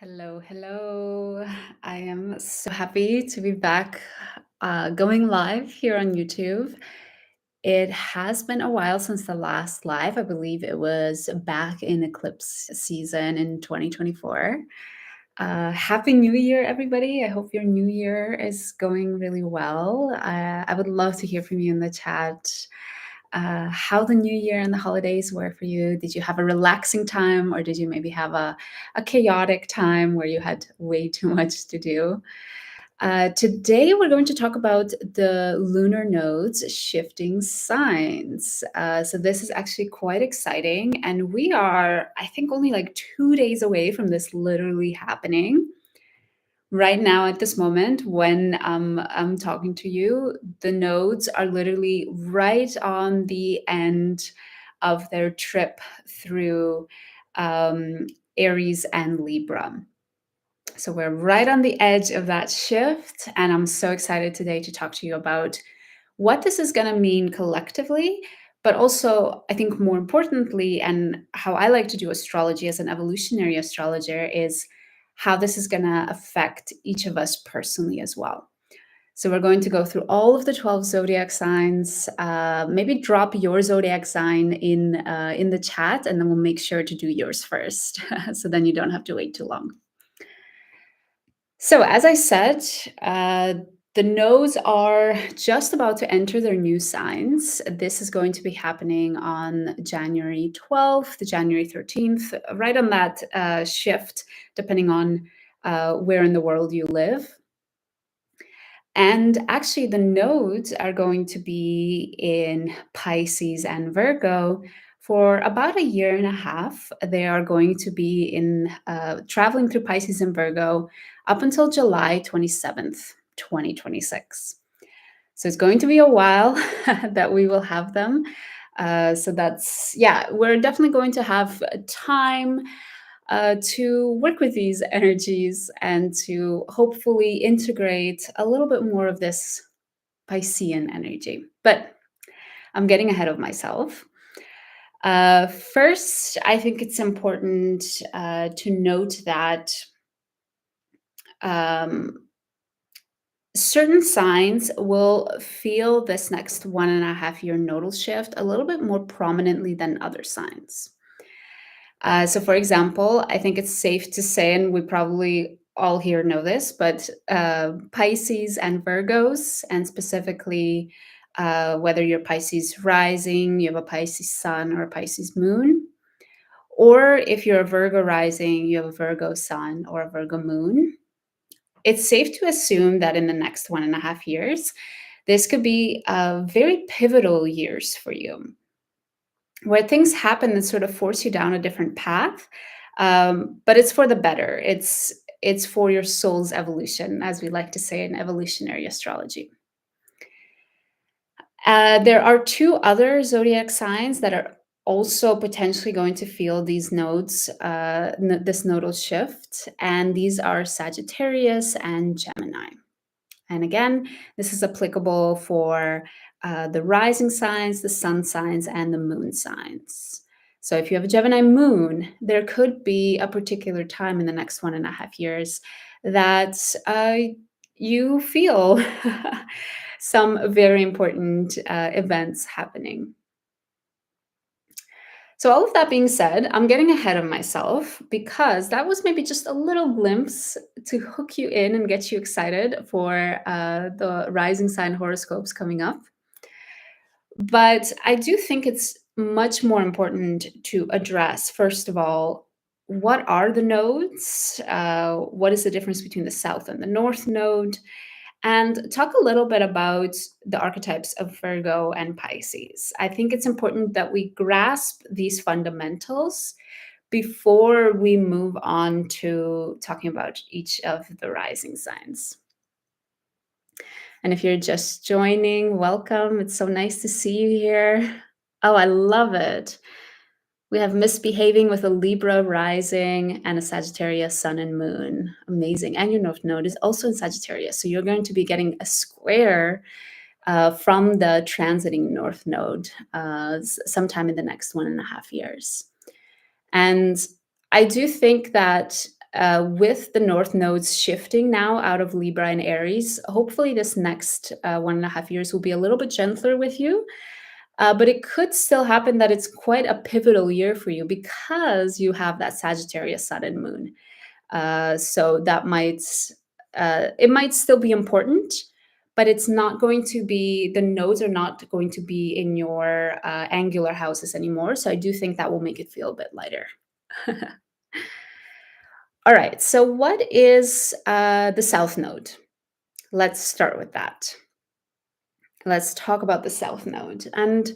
Hello, hello. I am so happy to be back going live here on YouTube. It has been a while since the last live. I believe it was back in eclipse season in 2024. Happy New Year, everybody. I hope your new year is going really well. I would love to hear from you in the chat how the new year and the holidays were for you. Did you have a relaxing time, or did you maybe have a chaotic time where you had way too much to do? Today, we're going to talk about the lunar nodes shifting signs. So, this is actually quite exciting. And we are, I think, only like 2 days away from this literally happening. Right now, at this moment, when I'm talking to you, the nodes are literally right on the end of their trip through um, Aries and Libra. So we're right on the edge of that shift. And I'm so excited today to talk to you about what this is going to mean collectively, but also, I think more importantly, and how I like to do astrology as an evolutionary astrologer, is how this is going to affect each of us personally as well. So we're going to go through all of the 12 zodiac signs. Maybe drop your zodiac sign in the chat, and then we'll make sure to do yours first, so then you don't have to wait too long. So, as I said, the nodes are just about to enter their new signs. This is going to be happening on January 12th to January 13th, right on that shift, depending on where in the world you live. And actually, the nodes are going to be in Pisces and Virgo for about a year and a half. They are going to be in traveling through Pisces and Virgo up until July 27th, 2026. So it's going to be a while that we will have them. So that's, yeah, we're definitely going to have time to work with these energies and to hopefully integrate a little bit more of this Piscean energy. But I'm getting ahead of myself. First, I think it's important to note that certain signs will feel this next 1.5 year nodal shift a little bit more prominently than other signs. So, for example, I think it's safe to say, and we probably all here know this, but Pisces and Virgos, and specifically whether you're Pisces rising, you have a Pisces sun, or a Pisces moon, or if you're a Virgo rising, you have a Virgo sun or a Virgo moon, it's safe to assume that in the next 1.5 years, this could be very pivotal years for you, where things happen that sort of force you down a different path, but it's for the better. It's for your soul's evolution, as we like to say in evolutionary astrology. There are two other zodiac signs that are also potentially going to feel these nodes, this nodal shift, and these are Sagittarius and Gemini. And again, this is applicable for the rising signs, the sun signs, and the moon signs. So if you have a Gemini moon, there could be a particular time in the next 1.5 years that you feel some very important events happening. So, all of that being said, I'm getting ahead of myself because that was maybe just a little glimpse to hook you in and get you excited for the rising sign horoscopes coming up. But I do think it's much more important to address, first of all, what are the nodes? What is the difference between the south and the north node? And talk a little bit about the archetypes of Virgo and Pisces. I think it's important that we grasp these fundamentals before we move on to talking about each of the rising signs. And if you're just joining, welcome. It's so nice to see you here. Oh, I love it. We have misbehaving with a Libra rising and a Sagittarius sun and moon. Amazing. And your north node is also in Sagittarius. So you're going to be getting a square from the transiting north node sometime in the next 1.5 years. And I do think that with the North nodes shifting now out of Libra and Aries, hopefully this next 1.5 years will be a little bit gentler with you. But it could still happen that it's quite a pivotal year for you because you have that Sagittarius Sun and Moon. So that might it might still be important, but it's not going to be the nodes are not going to be in your angular houses anymore. So I do think that will make it feel a bit lighter. All right. So what is the South Node? Let's start with that. Let's talk about the South Node. And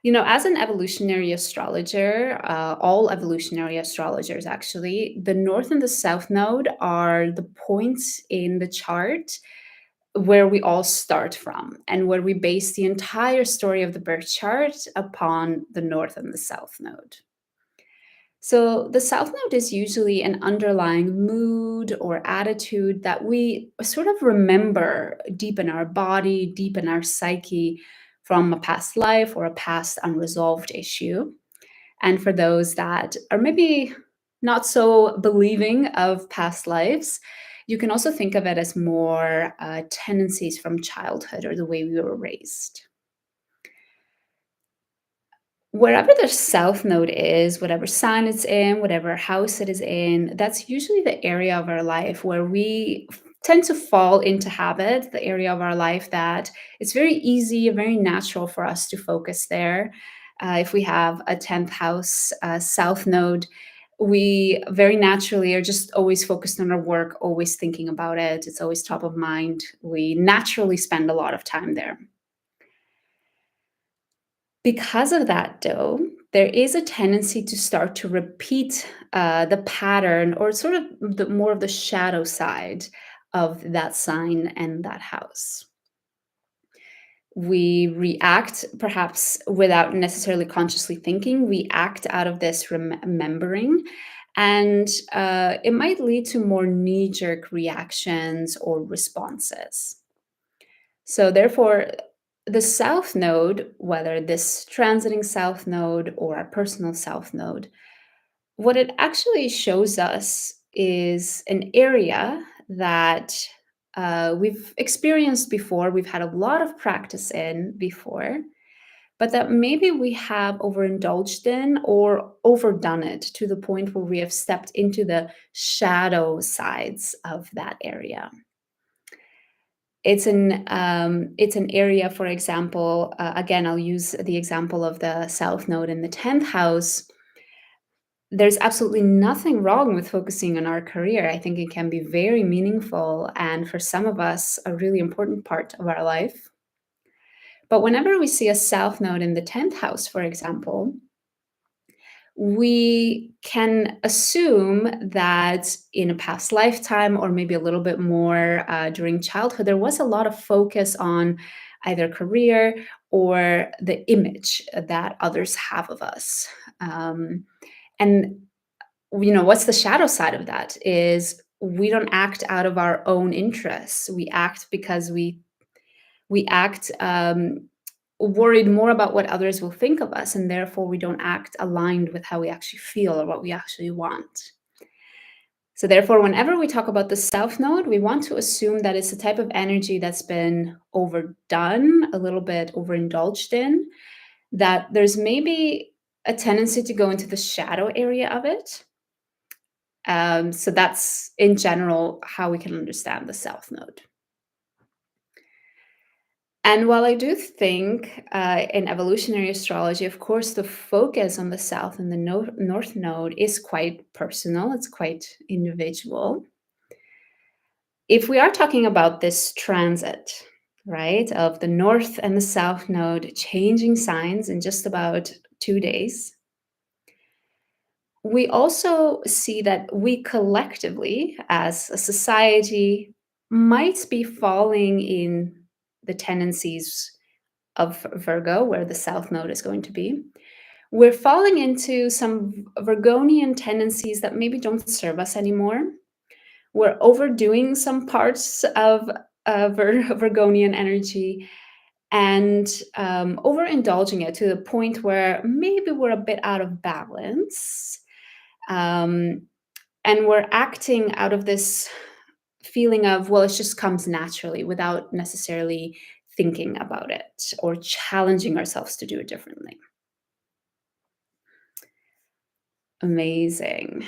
as an evolutionary astrologer, all evolutionary astrologers actually, the North and the South Node are the points in the chart where we all start from and where we base the entire story of the birth chart upon the North and the South Node. So, the South Node is usually an underlying mood or attitude that we sort of remember deep in our body, deep in our psyche from a past life or a past unresolved issue. And for those that are maybe not so believing of past lives, you can also think of it as more tendencies from childhood or the way we were raised. Wherever the south node is, whatever sign it's in, whatever house it is in, that's usually the area of our life where we tend to fall into habit, the area of our life that it's very easy, very natural for us to focus there. If we have a 10th house south node, we very naturally are just always focused on our work, always thinking about it. It's always top of mind. We naturally spend a lot of time there. Because of that, though, there is a tendency to start to repeat the pattern or sort of more of the shadow side of that sign and that house. We react perhaps without necessarily consciously thinking. We act out of this remembering, and it might lead to more knee jerk reactions or responses. So, therefore, the south node, whether this transiting south node or a personal south node, what it actually shows us is an area that we've experienced before, we've had a lot of practice in before, but that maybe we have overindulged in or overdone it to the point where we have stepped into the shadow sides of that area. It's an area, for example, again, I'll use the example of the South Node in the 10th house. There's absolutely nothing wrong with focusing on our career. I think it can be very meaningful and for some of us, a really important part of our life. But whenever we see a South Node in the 10th house, for example, we can assume that in a past lifetime or maybe a little bit more during childhood, there was a lot of focus on either career or the image that others have of us. And what's the shadow side of that is we don't act out of our own interests. We act because we act worried more about what others will think of us, and therefore we don't act aligned with how we actually feel or what we actually want. So, therefore, whenever we talk about the South Node, we want to assume that it's a type of energy that's been overdone, a little bit overindulged in, that there's maybe a tendency to go into the shadow area of it. So, that's in general how we can understand the South Node. And while I do think in evolutionary astrology, of course, the focus on the South and the North Node is quite personal, it's quite individual. If we are talking about this transit, right, of the North and the South Node changing signs in just about 2 days, we also see that we collectively, as a society, might be falling in the tendencies of Virgo, where the South Node is going to be. We're falling into some Virgonian tendencies that maybe don't serve us anymore. We're overdoing some parts of Virgonian energy and overindulging it to the point where maybe we're a bit out of balance. Um, And we're acting out of this feeling of, well, it just comes naturally without necessarily thinking about it or challenging ourselves to do it differently. Amazing.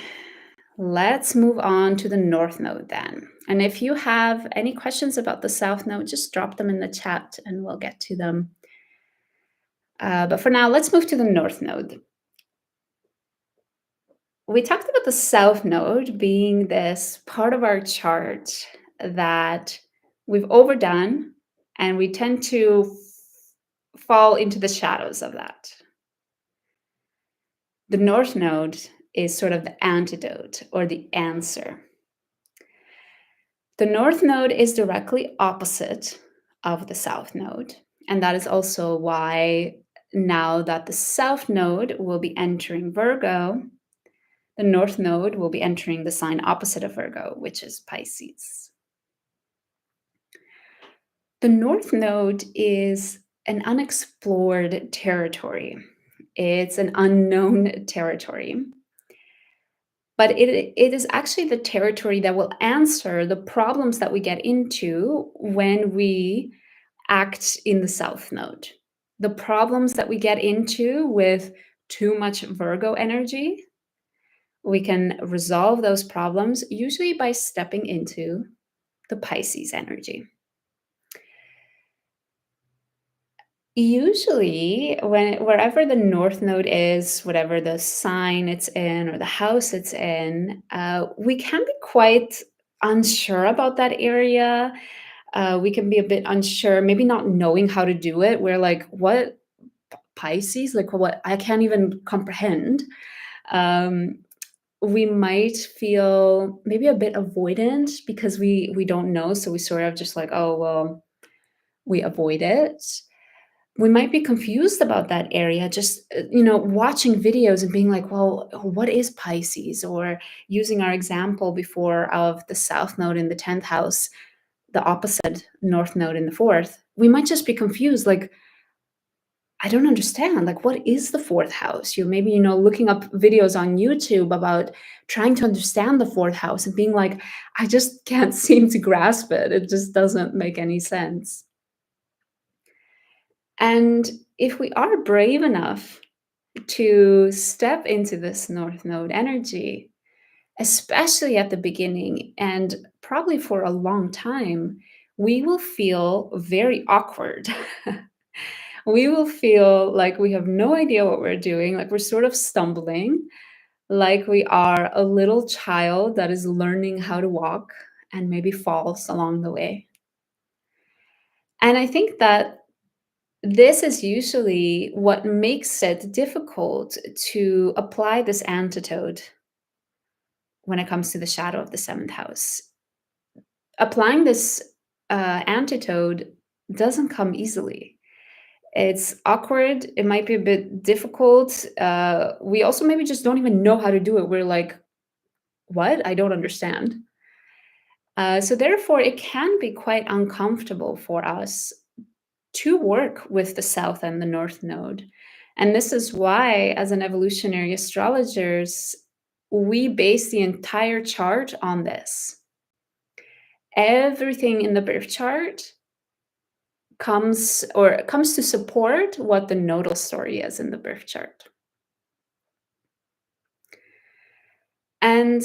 Let's move on to the North Node then. And if you have any questions about the South Node, just drop them in the chat and we'll get to them. But for now, let's move to the North Node. We talked about the South Node being this part of our chart that we've overdone, and we tend to fall into the shadows of that. The North Node is sort of the antidote or the answer. The North Node is directly opposite of the South Node, and that is also why now that the South Node will be entering Virgo, the North Node will be entering the sign opposite of Virgo, which is Pisces. The North Node is an unexplored territory. It's an unknown territory. But it is actually the territory that will answer the problems that we get into when we act in the South Node. The problems that we get into with too much Virgo energy, we can resolve those problems usually by stepping into the Pisces energy. Usually, wherever the North Node is, whatever the sign it's in or the house it's in, we can be quite unsure about that area. We can be a bit unsure, maybe not knowing how to do it. We're like, what Pisces? Like, what? I can't even comprehend. Um, we might feel maybe a bit avoidant because we don't know, so we sort of just like, oh well, we avoid it. We might be confused about that area, just watching videos and being like, well, what is Pisces? Or using our example before of the South Node in the 10th house, the opposite North Node in the 4th. We might just be confused, like, I don't understand, like, what is the 4th house? You're maybe looking up videos on YouTube about trying to understand the 4th house and being like, I just can't seem to grasp it. It just doesn't make any sense. And if we are brave enough to step into this North Node energy, especially at the beginning and probably for a long time, we will feel very awkward. We will feel like we have no idea what we're doing, like we're sort of stumbling, like we are a little child that is learning how to walk and maybe falls along the way. And I think that this is usually what makes it difficult to apply this antidote when it comes to the shadow of the 7th house. Applying this antidote doesn't come easily. It's awkward. It might be a bit difficult. We also maybe just don't even know how to do it. We're like, what? I don't understand. So therefore, it can be quite uncomfortable for us to work with the South and the North Node. And this is why, as an evolutionary astrologers, we base the entire chart on this. Everything in the birth chart comes to support what the nodal story is in the birth chart. And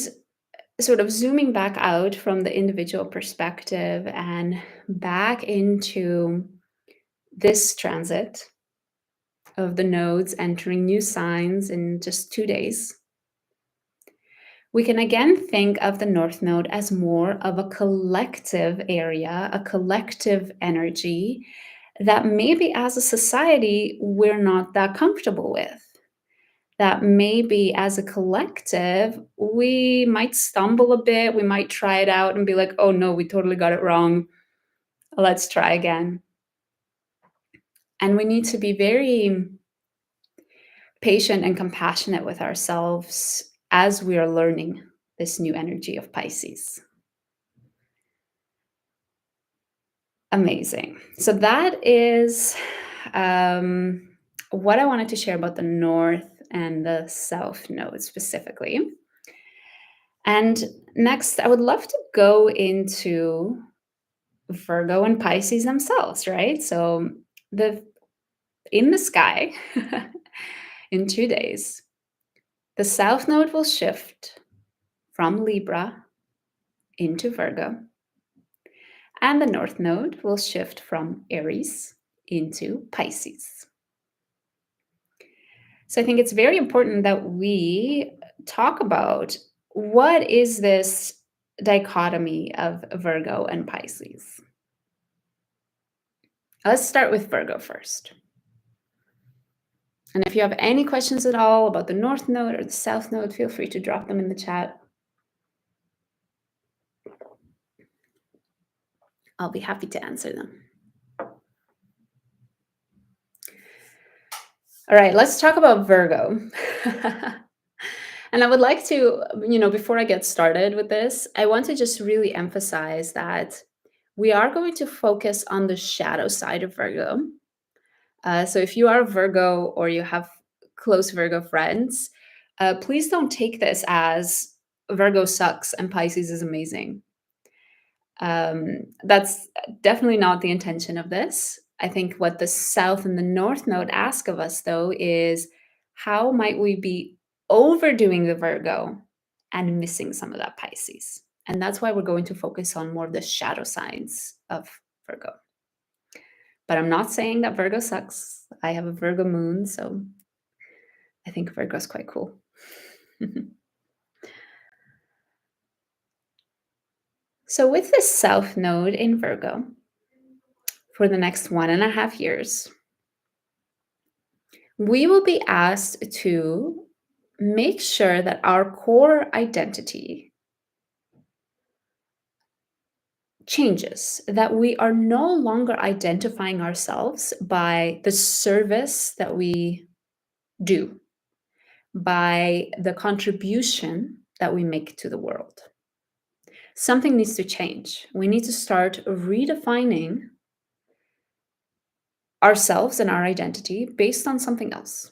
sort of zooming back out from the individual perspective and back into this transit of the nodes entering new signs in just 2 days, we can again think of the North Node as more of a collective area, a collective energy that maybe as a society we're not that comfortable with. That maybe as a collective we might stumble a bit, we might try it out and be like, oh no, we totally got it wrong. Let's try again. And we need to be very patient and compassionate with ourselves as we are learning this new energy of Pisces. Amazing. So that is what I wanted to share about the North and the South Node specifically. And next, I would love to go into Virgo and Pisces themselves, right? So the in the sky in 2 days, the south node will shift from Libra into Virgo, and the north node will shift from Aries into Pisces. So I think it's very important that we talk about what is this dichotomy of Virgo and Pisces. Let's start with Virgo first. And if you have any questions at all about the north node or the south node, feel free to drop them in the chat. I'll be happy to answer them. All right, let's talk about Virgo. And I would like to, before I get started with this, I want to just really emphasize that we are going to focus on the shadow side of Virgo. So if you are a Virgo or you have close Virgo friends, please don't take this as Virgo sucks and Pisces is amazing. That's definitely not the intention of this. I think what the South and the North Node ask of us, though, is how might we be overdoing the Virgo and missing some of that Pisces? And that's why we're going to focus on more of the shadow signs of Virgo. But I'm not saying that Virgo sucks. I have a Virgo moon, so I think Virgo's quite cool. So with the South Node in Virgo, for the next 1.5 years, we will be asked to make sure that our core identity changes, that we are no longer identifying ourselves by the service that we do, by the contribution that we make to the world. Something needs to change. We need to start redefining ourselves and our identity based on something else.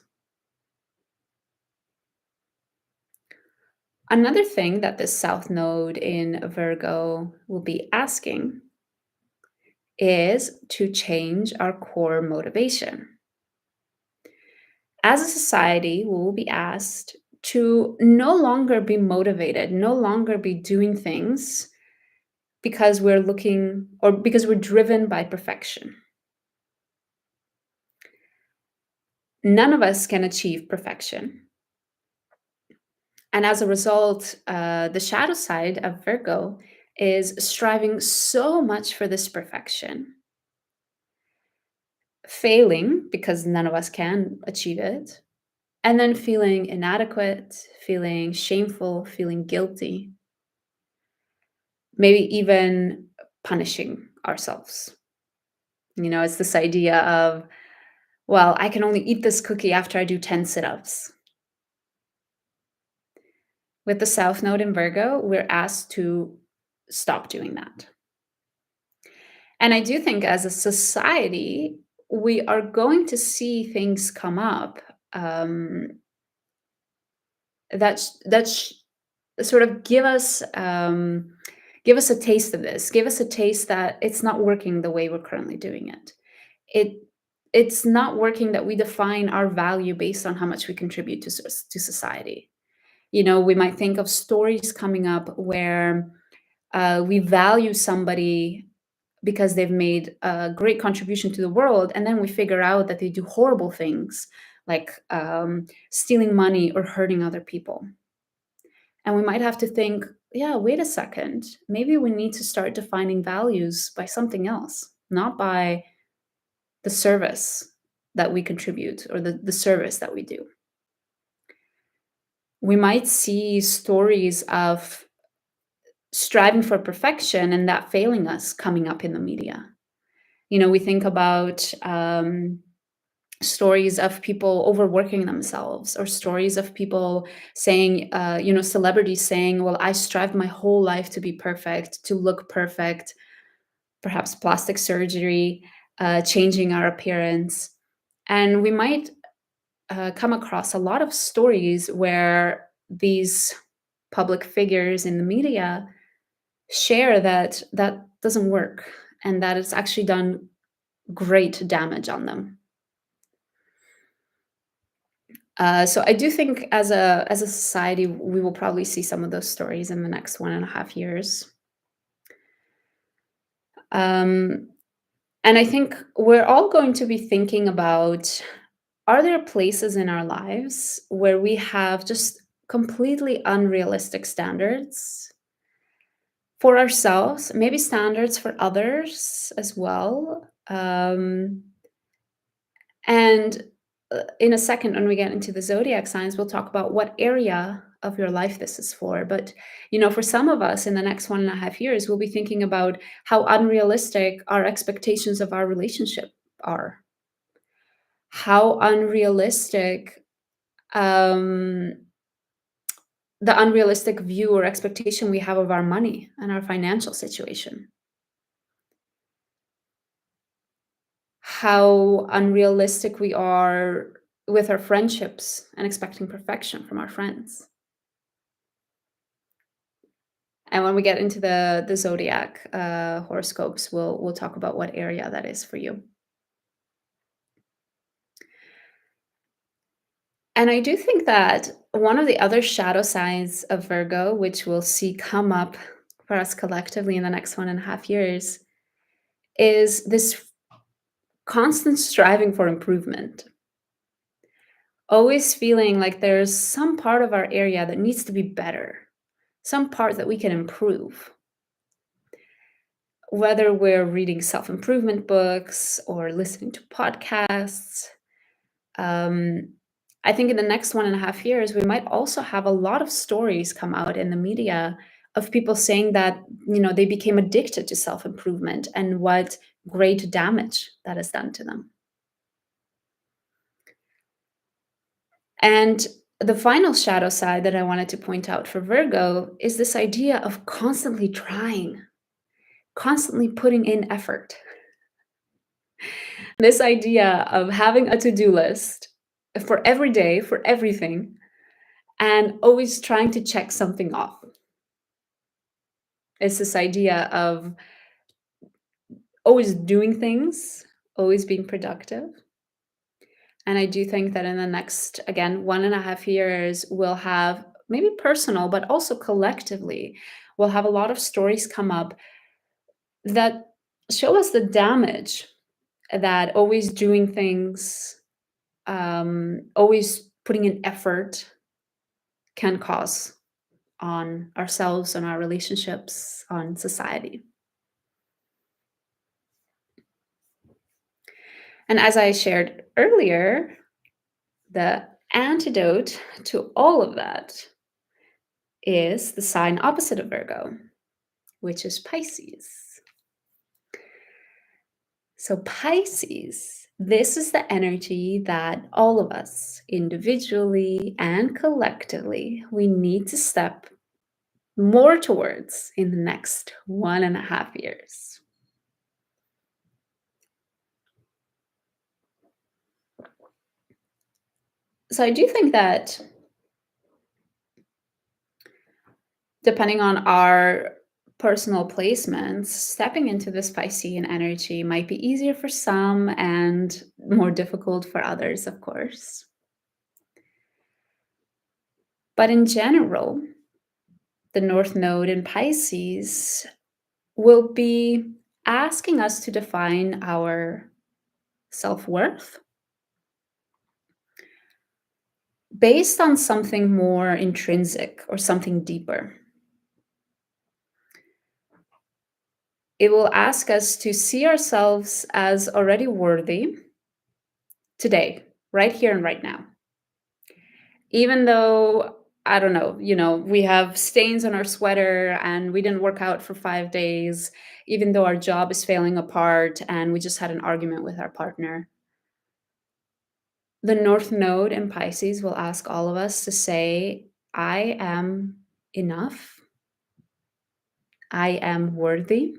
Another thing that the South Node in Virgo will be asking is to change our core motivation. As a society, we will be asked to no longer be motivated, no longer be doing things because we're looking or because we're driven by perfection. None of us can achieve perfection. And as a result, the shadow side of Virgo is striving so much for this perfection, failing because none of us can achieve it, and then feeling inadequate, feeling shameful, feeling guilty, maybe even punishing ourselves. It's this idea of, well, I can only eat this cookie after I do 10 sit ups. With the South Node in Virgo, we're asked to stop doing that. And I do think as a society, we are going to see things come up that sort of give us a taste of this, give us a taste that it's not working the way we're currently doing it. It's not working that we define our value based on how much we contribute to society. We might think of stories coming up where we value somebody because they've made a great contribution to the world, and then we figure out that they do horrible things like stealing money or hurting other people. And we might have to think, yeah, wait a second, maybe we need to start defining values by something else, not by the service that we contribute or the service that we do. We might see stories of striving for perfection and that failing us coming up in the media. We think about stories of people overworking themselves, or stories of people saying, celebrities saying, well, I strived my whole life to be perfect, to look perfect, perhaps plastic surgery, changing our appearance. And we might come across a lot of stories where these public figures in the media share that that doesn't work and that it's actually done great damage on them. So I do think as a society we will probably see some of those stories in the next 1.5 years. Um, and I think we're all going to be thinking about, are there places in our lives where we have just completely unrealistic standards for ourselves, maybe standards for others as well? And in a second, when we get into the zodiac signs, we'll talk about what area of your life this is for. But, for some of us in the next 1.5 years, we'll be thinking about how unrealistic our expectations of our relationship are, how unrealistic um, the unrealistic view or expectation we have of our money and our financial situation, how unrealistic we are with our friendships and expecting perfection from our friends. And when we get into the zodiac horoscopes, we'll talk about what area that is for you. And I do think that one of the other shadow signs of Virgo, which we'll see come up for us collectively in the next 1.5 years, is this constant striving for improvement. Always feeling like there's some part of our area that needs to be better, some part that we can improve. Whether we're reading self improvement books or listening to podcasts, um, I think in the next 1.5 years, we might also have a lot of stories come out in the media of people saying that, they became addicted to self improvement and what great damage that has done to them. And the final shadow side that I wanted to point out for Virgo is this idea of constantly trying, constantly putting in effort. This idea of having a to-do list for every day, for everything, and always trying to check something off. It's this idea of always doing things, always being productive. And I do think that in the next, again, 1.5 years, we'll have maybe personal, but also collectively, we'll have a lot of stories come up that show us the damage that always doing things, always putting in effort can cause on ourselves, on our relationships, on society. And as I shared earlier, the antidote to all of that is the sign opposite of Virgo, which is Pisces. So, Pisces, this is the energy that all of us, individually and collectively, we need to step more towards in the next 1.5 years. So, I do think that depending on our personal placements, stepping into this Piscean energy might be easier for some and more difficult for others, of course. But in general, the North Node in Pisces will be asking us to define our self worth based on something more intrinsic or something deeper. It will ask us to see ourselves as already worthy today, right here and right now. Even though, I don't know, we have stains on our sweater and we didn't work out for 5 days, even though our job is failing apart and we just had an argument with our partner. The North Node in Pisces will ask all of us to say, I am enough. I am worthy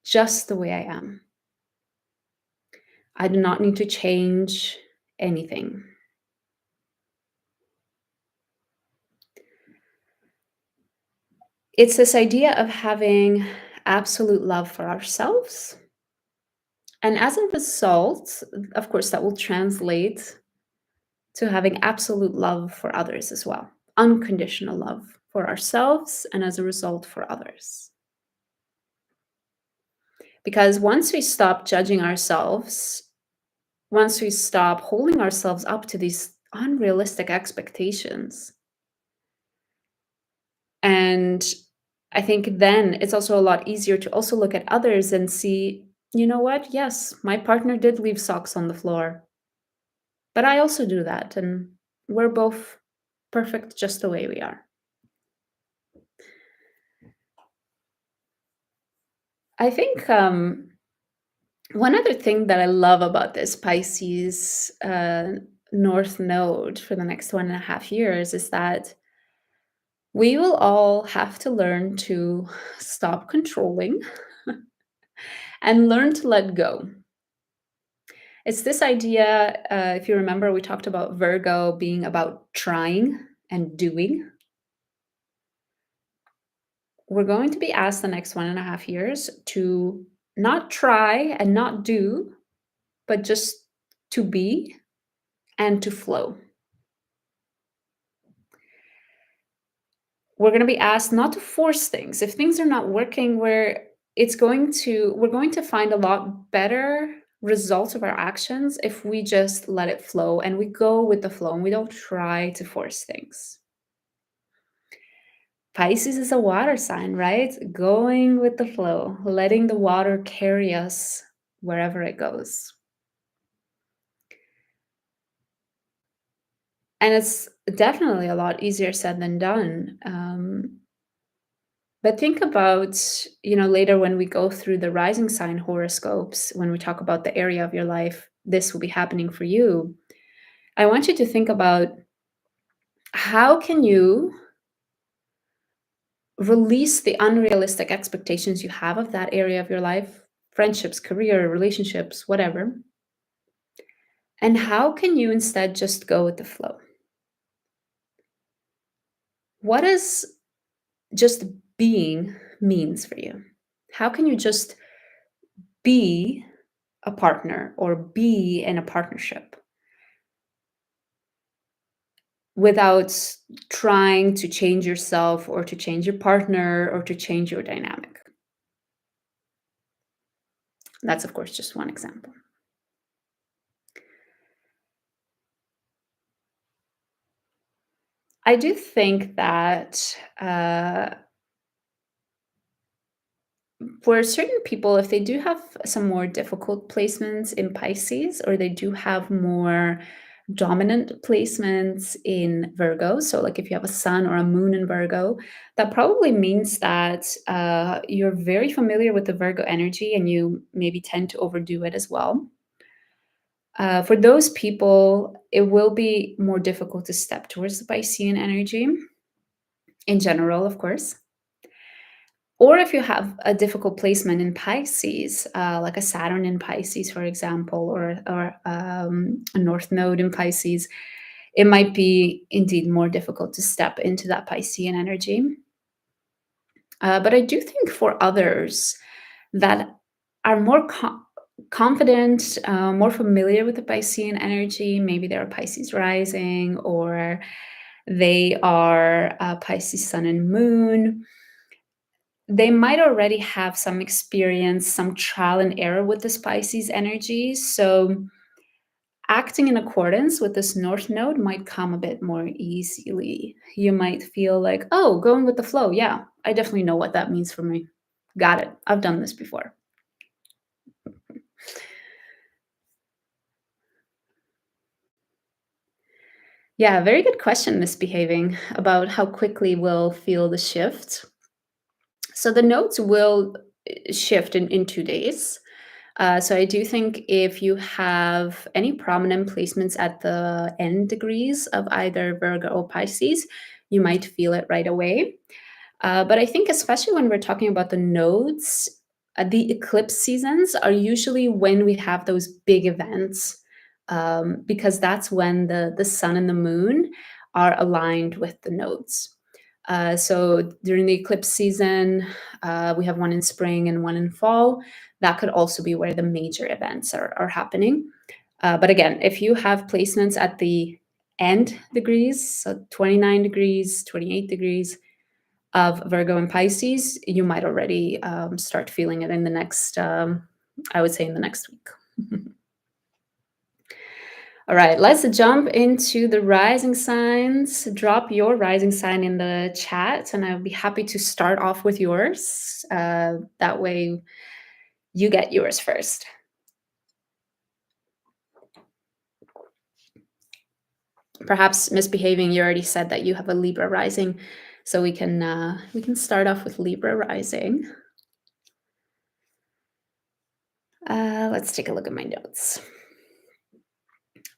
just the way I am. I do not need to change anything. It's this idea of having absolute love for ourselves. And as a result, of course, that will translate to having absolute love for others as well. Unconditional love for ourselves and as a result for others. Because once we stop judging ourselves, once we stop holding ourselves up to these unrealistic expectations, and I think then it's also a lot easier to also look at others and see, you know what? Yes, my partner did leave socks on the floor, but I also do that. And we're both perfect just the way we are. I think one other thing that I love about this Pisces North Node for the next 1.5 years is that we will all have to learn to stop controlling and learn to let go. It's this idea, if you remember, we talked about Virgo being about trying and doing. We're going to be asked the next 1.5 years to not try and not do, but just to be and to flow. We're going to be asked not to force things. If things are not working, we're going to find a lot better results of our actions if we just let it flow and we go with the flow and we don't try to force things. Pisces is a water sign, right? Going with the flow, letting the water carry us wherever it goes. And it's definitely a lot easier said than done. But think about, later when we go through the rising sign horoscopes, when we talk about the area of your life, this will be happening for you. I want you to think about how can you release the unrealistic expectations you have of that area of your life, friendships, career, relationships, whatever. And how can you instead just go with the flow? What does just being means for you? How can you just be a partner or be in a partnership without trying to change yourself or to change your partner or to change your dynamic? That's, of course, just one example. I do think that for certain people, if they do have some more difficult placements in Pisces, or they do have more dominant placements in Virgo, so like if you have a sun or a moon in Virgo, that probably means that you're very familiar with the Virgo energy and you maybe tend to overdo it as well. For those people, it will be more difficult to step towards the Piscean energy in general, of course. Or if you have a difficult placement in Pisces, like a Saturn in Pisces, for example, or a North Node in Pisces, it might be indeed more difficult to step into that Piscean energy. But I do think for others that are more confident, more familiar with the Piscean energy, maybe they're a Pisces rising or they are a Pisces sun and moon, they might already have some experience, some trial and error with the Pisces energy. So acting in accordance with this North Node might come a bit more easily. You might feel like, oh, going with the flow. Yeah, I definitely know what that means for me. Got it. I've done this before. Yeah, very good question, misbehaving, about how quickly we'll feel the shift. So the nodes will shift in 2 days. So I do think if you have any prominent placements at the end degrees of either Virgo or Pisces, you might feel it right away. But I think especially when we're talking about the nodes, the eclipse seasons are usually when we have those big events, because that's when the sun and the moon are aligned with the nodes. So during the eclipse season, we have one in spring and one in fall. That could also be where the major events are happening. But again, if you have placements at the end degrees, so 29 degrees, 28 degrees of Virgo and Pisces, you might already start feeling it in the next, I would say in the next week. All right, let's jump into the rising signs. Drop your rising sign in the chat, and I'll be happy to start off with yours. That way, you get yours first. Perhaps misbehaving. You already said that you have a Libra rising, so we can start off with Libra rising. Let's take a look at my notes.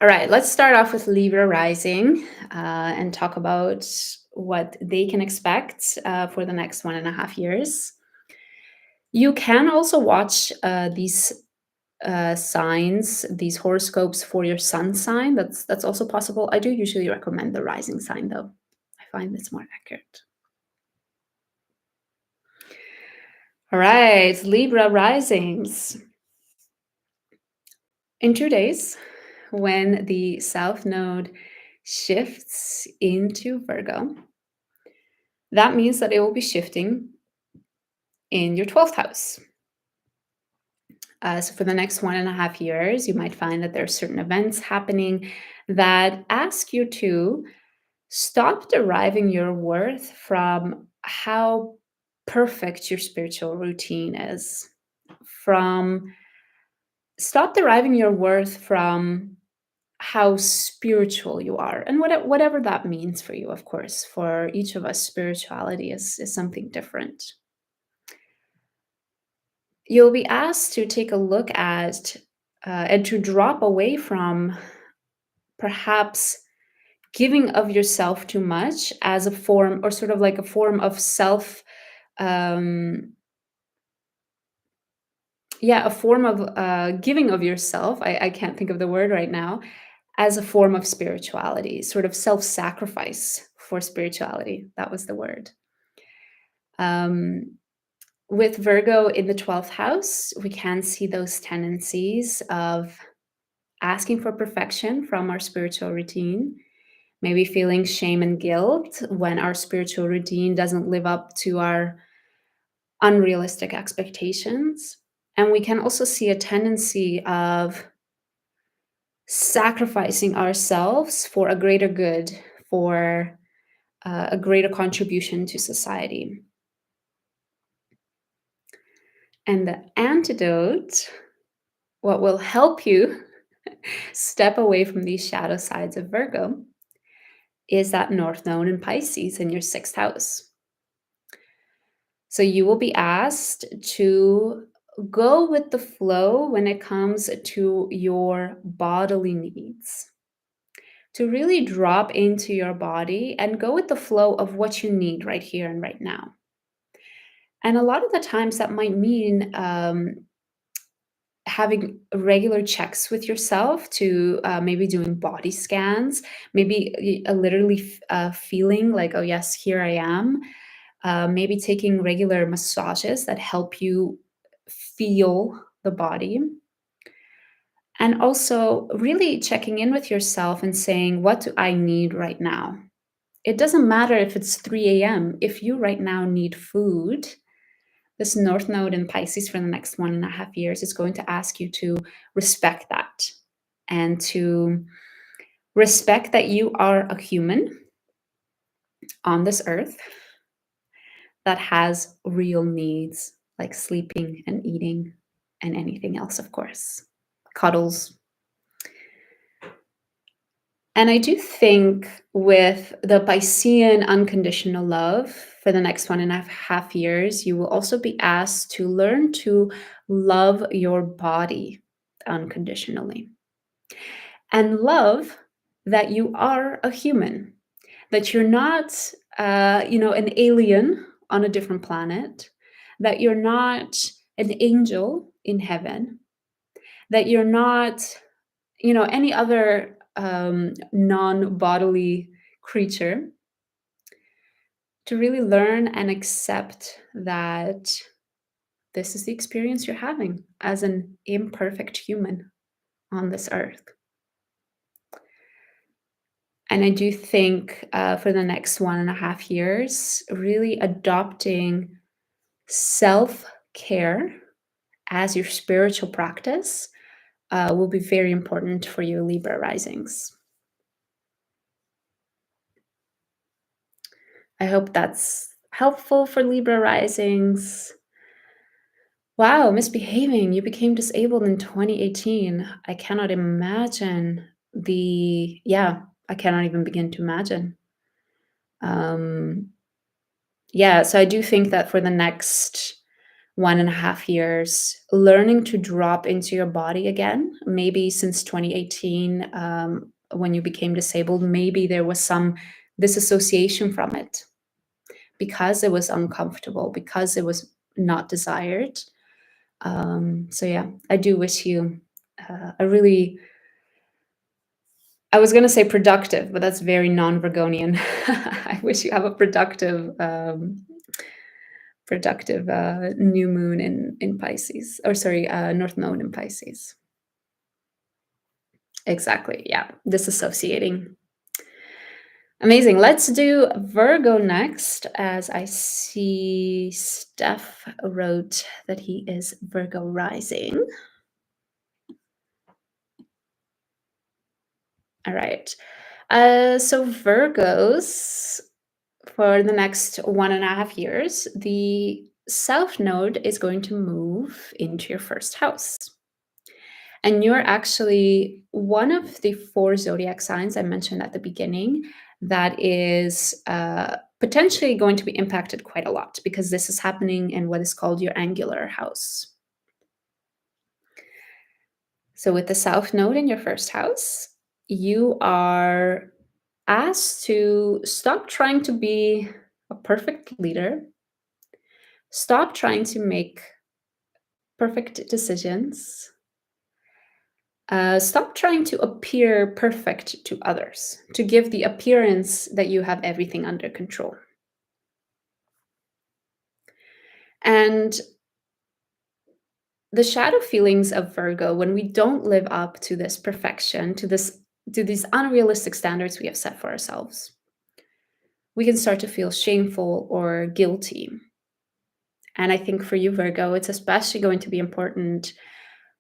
All right, let's start off with Libra rising and talk about what they can expect for the next 1.5 years. You can also watch these signs, these horoscopes for your sun sign. That's also possible. I do usually recommend the rising sign, though. I find it's more accurate. All right, Libra risings. In 2 days, when the South Node shifts into Virgo, that means that it will be shifting in your 12th house. So for the next 1.5 years, you might find that there are certain events happening that ask you to stop deriving your worth from how perfect your spiritual routine is. Stop deriving your worth from how spiritual you are, and whatever that means for you. Of course, for each of us, spirituality is something different. You'll be asked to take a look at and to drop away from perhaps giving of yourself too much as a form, or sort of like a form of self, a form of giving of yourself. I can't think of the word right now, as a form of spirituality, sort of self-sacrifice for spirituality. That was the word. With Virgo in the 12th house, we can see those tendencies of asking for perfection from our spiritual routine, maybe feeling shame and guilt when our spiritual routine doesn't live up to our unrealistic expectations. And we can also see a tendency of sacrificing ourselves for a greater good, for a greater contribution to society. And the antidote, what will help you step away from these shadow sides of Virgo, is that North Node in Pisces in your 6th house. So you will be asked to go with the flow when it comes to your bodily needs, to really drop into your body and go with the flow of what you need right here and right now. And a lot of the times that might mean having regular checks with yourself, to maybe doing body scans, maybe literally feeling like, oh yes, here I am. Maybe taking regular massages that help you feel the body. And also really checking in with yourself and saying, what do I need right now? It doesn't matter if it's 3 a.m. If you right now need food, this North Node in Pisces for the next 1.5 years is going to ask you to respect that, and to respect that you are a human on this earth that has real needs like sleeping and eating and anything else, of course, cuddles. And I do think with the Piscean unconditional love for the next 1.5 years, you will also be asked to learn to love your body unconditionally, and love that you are a human, that you're not, an alien on a different planet, that you're not an angel in heaven, that you're not, any other non-bodily creature, to really learn and accept that this is the experience you're having as an imperfect human on this earth. And I do think for the next 1.5 years, really adopting self care as your spiritual practice will be very important for your Libra risings. I hope that's helpful for Libra risings. Wow, misbehaving. You became disabled in 2018. I cannot imagine yeah, I cannot even begin to imagine. Um, yeah, so I do think that for the next 1.5 years, learning to drop into your body again, maybe since 2018, when you became disabled, maybe there was some disassociation from it because it was uncomfortable, because it was not desired. So yeah, I do wish you a really, I was going to say productive, but that's very non-Virgonian. I wish you have a productive new moon in Pisces, or sorry, North Node in Pisces. Exactly. Yeah, disassociating. Amazing. Let's do Virgo next, as I see Steph wrote that he is Virgo rising. All right. So Virgos, for the next 1.5 years, the South Node is going to move into your first house. And you're actually one of the 4 zodiac signs I mentioned at the beginning that is potentially going to be impacted quite a lot because this is happening in what is called your angular house. So, with the South Node in your first house, you are asked to stop trying to be a perfect leader, stop trying to make perfect decisions. Stop trying to appear perfect to others, to give the appearance that you have everything under control. And the shadow feelings of Virgo, when we don't live up to this perfection, to these unrealistic standards we have set for ourselves, we can start to feel shameful or guilty. And I think for you, Virgo, it's especially going to be important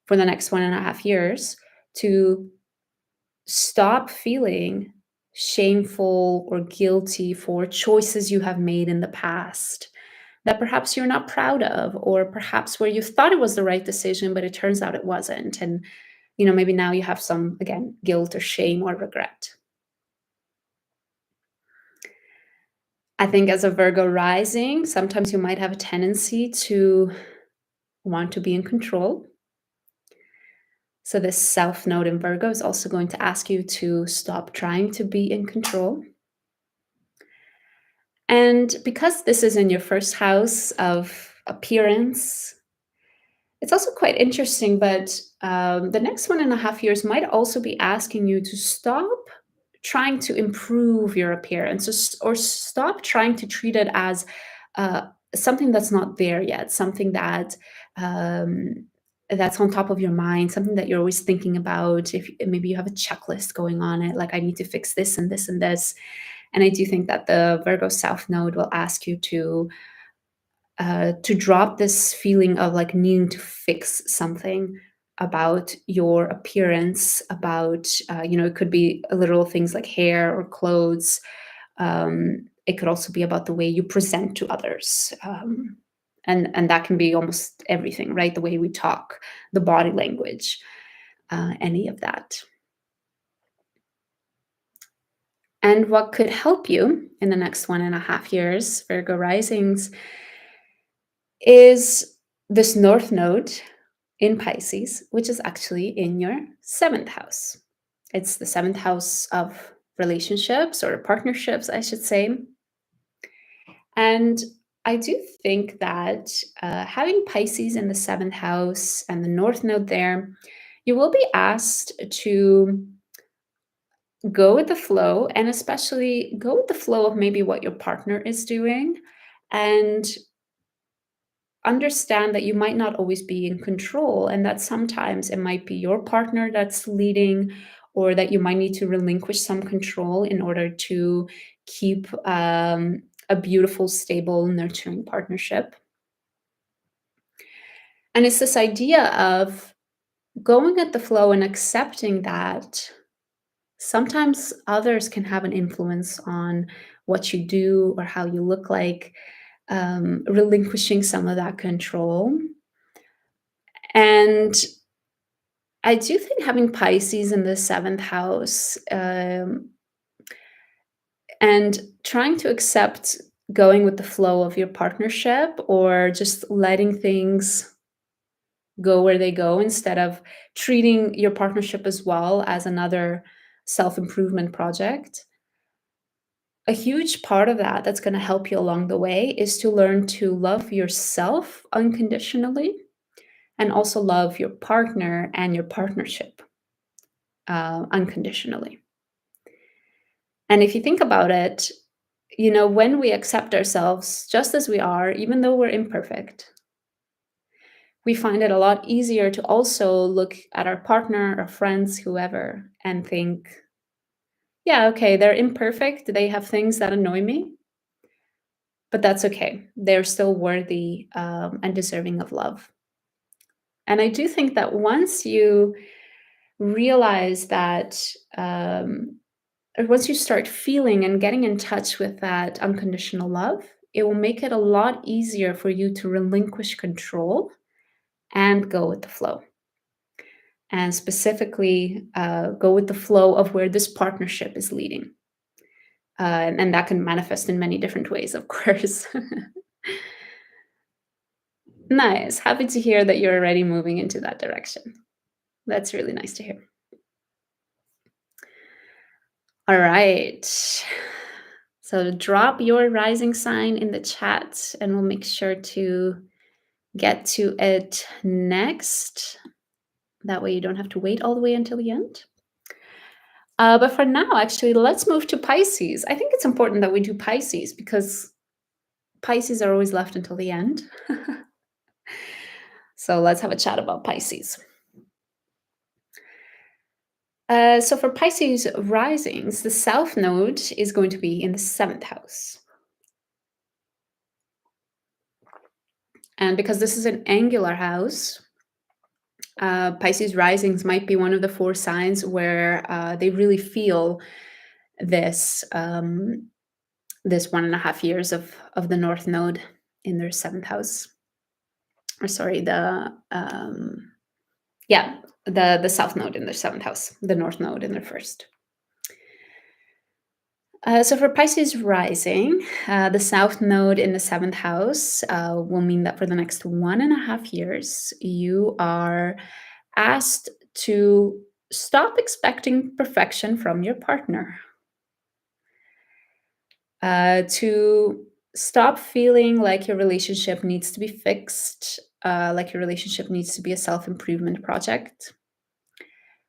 for the next 1.5 years to stop feeling shameful or guilty for choices you have made in the past that perhaps you're not proud of, or perhaps where you thought it was the right decision, but it turns out it wasn't. And, maybe now you have some, again, guilt or shame or regret. I think as a Virgo rising, sometimes you might have a tendency to want to be in control. So this South Node in Virgo is also going to ask you to stop trying to be in control. And because this is in your first house of appearance, it's also quite interesting, but the next 1.5 years might also be asking you to stop trying to improve your appearance, or stop trying to treat it as something that's not there yet, something that that's on top of your mind, something that you're always thinking about. If maybe you have a checklist going on it, like I need to fix this and this and this. And I do think that the Virgo South Node will ask you to drop this feeling of like needing to fix something about your appearance, about it could be literal things like hair or clothes. It could also be about the way you present to others. And that can be almost everything, right? The way we talk, the body language, any of that. And what could help you in the next 1.5 years, Virgo risings, is this North Node in Pisces, which is actually in your 7th house. It's the 7th house of relationships, or partnerships, I should say. And I do think that having Pisces in the 7th house and the North Node there, you will be asked to go with the flow, and especially go with the flow of maybe what your partner is doing, and understand that you might not always be in control, and that sometimes it might be your partner that's leading, or that you might need to relinquish some control in order to keep a beautiful, stable, nurturing partnership. And it's this idea of going at the flow and accepting that sometimes others can have an influence on what you do or how you look like, relinquishing some of that control. And I do think having Pisces in the seventh house, and trying to accept going with the flow of your partnership, or just letting things go where they go, instead of treating your partnership as well as another self improvement project. A huge part of that that's going to help you along the way is to learn to love yourself unconditionally, and also love your partner and your partnership unconditionally. And if you think about it, when we accept ourselves just as we are, even though we're imperfect, we find it a lot easier to also look at our partner, our friends, whoever, and think, yeah, okay, they're imperfect. They have things that annoy me, but that's okay. They're still worthy and deserving of love. And I do think that once you realize that, or once you start feeling and getting in touch with that unconditional love, it will make it a lot easier for you to relinquish control and go with the flow. And specifically, go with the flow of where this partnership is leading. And that can manifest in many different ways, of course. Nice. Happy to hear that you're already moving into that direction. That's really nice to hear. All right. So drop your rising sign in the chat, and we'll make sure to get to it next. That way you don't have to wait all the way until the end. But for now, actually, let's move to Pisces. I think it's important that we do Pisces because Pisces are always left until the end. So let's have a chat about Pisces. So for Pisces risings, the South Node is going to be in the 7th house. And because this is an angular house, Pisces risings might be one of the 4 signs where they really feel this this 1.5 years of the North Node in their 7th house. Or sorry, the South Node in their 7th house, the North Node in their 1st. So for Pisces rising, the South Node in the 7th house will mean that for the next 1.5 years, you are asked to stop expecting perfection from your partner, to stop feeling like your relationship needs to be fixed, like your relationship needs to be a self-improvement project.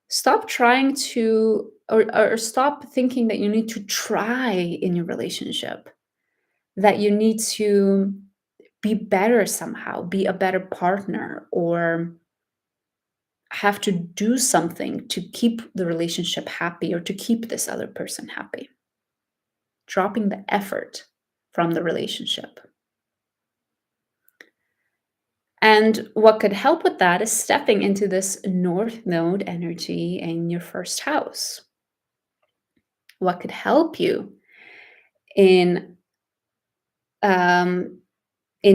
Stop trying to, or stop thinking that you need to try in your relationship, that you need to be better somehow, be a better partner, or have to do something to keep the relationship happy or to keep this other person happy. Dropping the effort from the relationship. And what could help with that is stepping into this North Node energy in your 1st house. What could help you in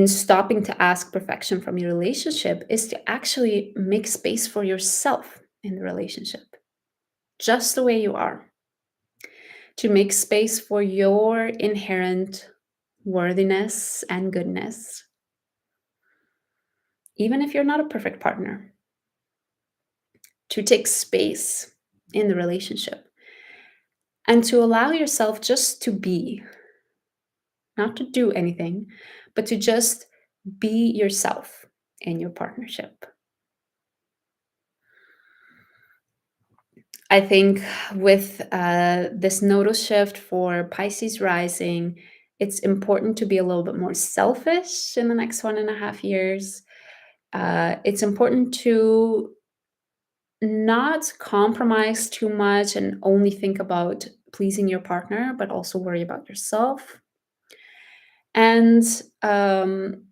stopping to ask perfection from your relationship is to actually make space for yourself in the relationship, just the way you are. To make space for your inherent worthiness and goodness, even if you're not a perfect partner. To take space in the relationship and to allow yourself just to be, not to do anything, but to just be yourself in your partnership. I think with this nodal shift for Pisces rising, it's important to be a little bit more selfish in the next 1.5 years. It's important to not compromise too much and only think about pleasing your partner, but also worry about yourself. And um,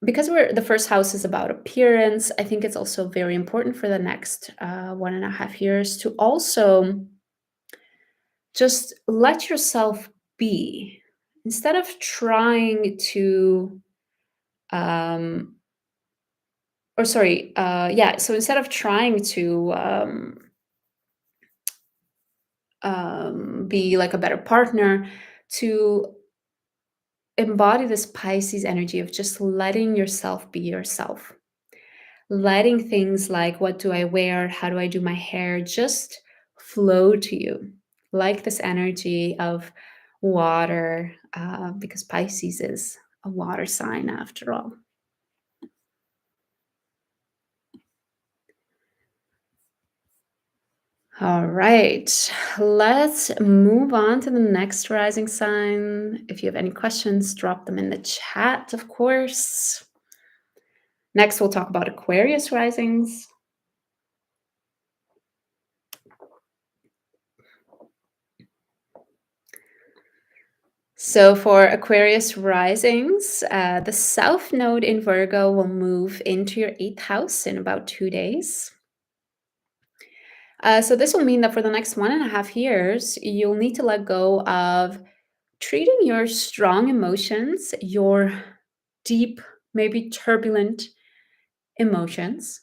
because the first house is about appearance, I think it's also very important for the next 1.5 years to also just let yourself be instead of trying to um or sorry yeah, so instead of trying to be like a better partner, to embody this Pisces energy of just letting yourself be yourself, letting things like what do I wear, how do I do my hair just flow to you, like this energy of water, because Pisces is a water sign after all. All right, let's move on to the next rising sign. If you have any questions, drop them in the chat, of course. Next, we'll talk about Aquarius risings. So for Aquarius risings, the South Node in Virgo will move into your 8th house in about 2 days. So this will mean that for the next 1.5 years, you'll need to let go of treating your strong emotions, your deep, maybe turbulent emotions,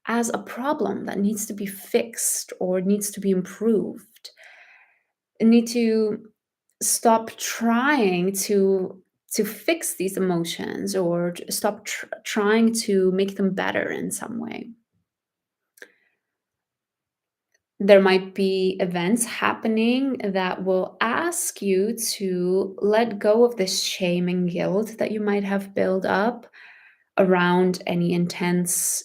as a problem that needs to be fixed or needs to be improved. You need to stop trying to fix these emotions or stop trying to make them better in some way. There might be events happening that will ask you to let go of this shame and guilt that you might have built up around any intense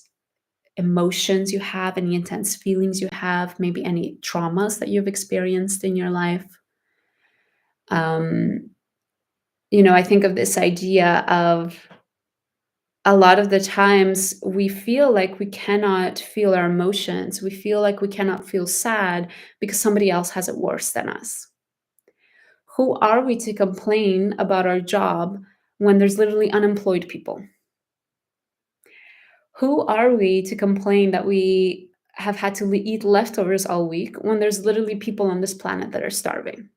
emotions you have, any intense feelings you have, maybe any traumas that you've experienced in your life. Um, I think of this idea of a lot of the times we feel like we cannot feel our emotions. We feel like we cannot feel sad because somebody else has it worse than us. Who are we to complain about our job when there's literally unemployed people? Who are we to complain that we have had to eat leftovers all week when there's literally people on this planet that are starving?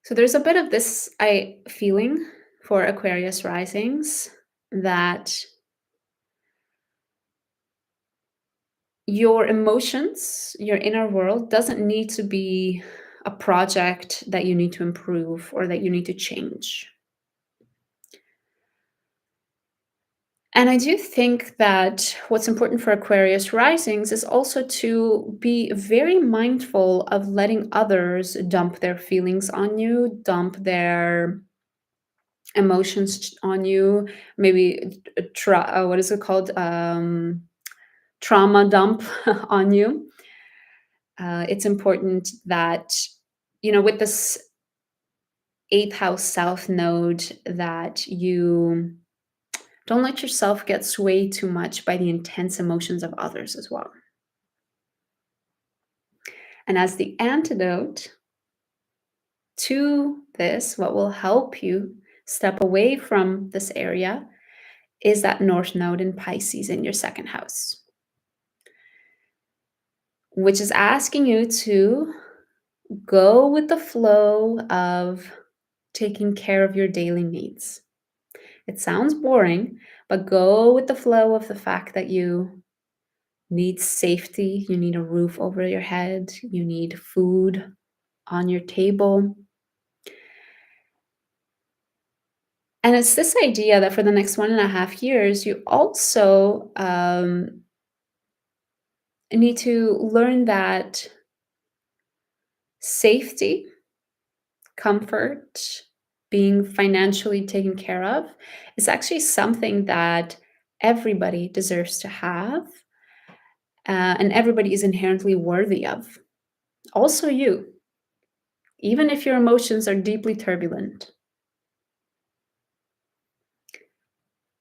So there's a bit of this feeling for Aquarius risings that your emotions, your inner world doesn't need to be a project that you need to improve or that you need to change. And I do think that what's important for Aquarius risings is also to be very mindful of letting others dump their feelings on you, dump their emotions on you, maybe what is it called? Trauma dump on you. It's important that, with this 8th house south node, that you don't let yourself get swayed too much by the intense emotions of others as well. And as the antidote to this, what will help you step away from this area is that North Node in Pisces in your 2nd house, which is asking you to go with the flow of taking care of your daily needs. It sounds boring, but go with the flow of the fact that you need safety, you need a roof over your head, you need food on your table. And it's this idea that for the next 1.5 years, you also need to learn that safety, comfort, being financially taken care of is actually something that everybody deserves to have. and everybody is inherently worthy of. Also you, even if your emotions are deeply turbulent.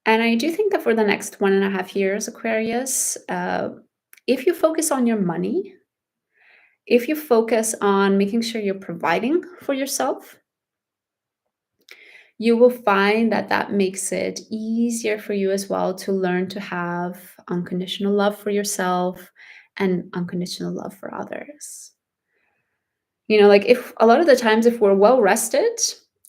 And I do think that for the next 1.5 years, Aquarius, if you focus on your money, if you focus on making sure you're providing for yourself, you will find that that makes it easier for you as well to learn to have unconditional love for yourself and unconditional love for others. Like if a lot of the times, if we're well rested,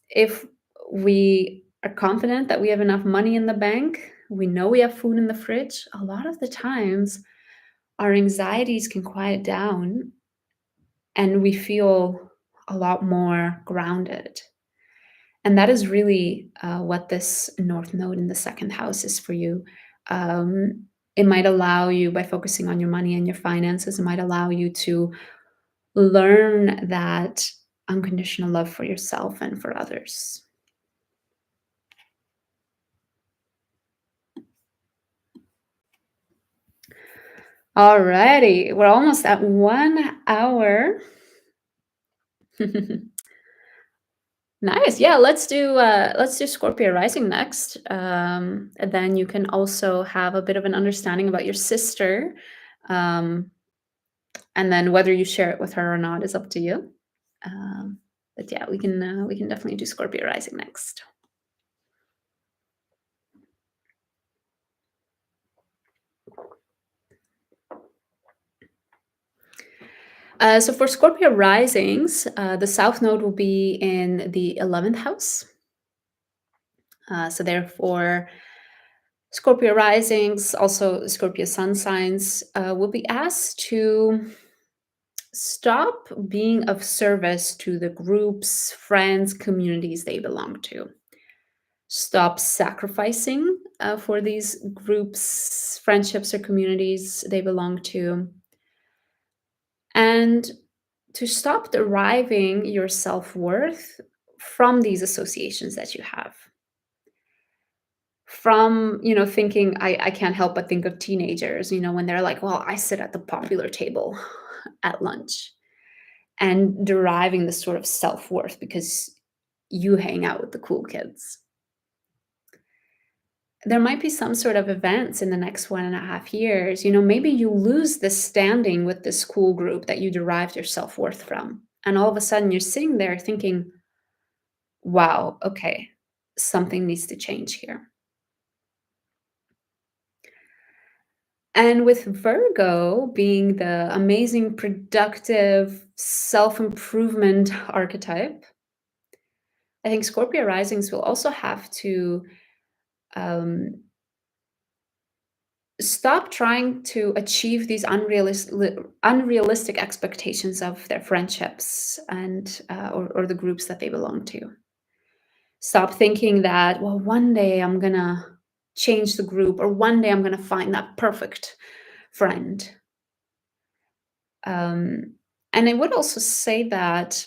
if we are confident that we have enough money in the bank, we know we have food in the fridge, a lot of the times our anxieties can quiet down and we feel a lot more grounded. And that is really what this North Node in the second house is for you. It might allow you, by focusing on your money and your finances, it might allow you to learn that unconditional love for yourself and for others. Alrighty, we're almost at 1 hour. Nice. Yeah, let's do Scorpio rising next. And then you can also have a bit of an understanding about your sister. Um, and then whether you share it with her or not is up to you. But yeah, we can definitely do Scorpio rising next. So for Scorpio risings, the South Node will be in the 11th house. So therefore, Scorpio risings, also Scorpio sun signs, will be asked to stop being of service to the groups, friends, communities they belong to. Stop sacrificing for these groups, friendships, or communities they belong to. And to stop deriving your self-worth from these associations that you have. From, thinking, I can't help but think of teenagers, when they're like, well, I sit at the popular table at lunch, and deriving this sort of self-worth because you hang out with the cool kids. There might be some sort of events in the next 1.5 years. Maybe you lose this standing with this school group that you derived your self-worth from. And all of a sudden you're sitting there thinking, wow, okay, something needs to change here. And with Virgo being the amazing, productive, self-improvement archetype, I think Scorpio risings will also have to um, stop trying to achieve these unrealistic expectations of their friendships and or the groups that they belong to. Stop thinking that, well, one day I'm gonna change the group, or one day I'm gonna find that perfect friend. And I would also say that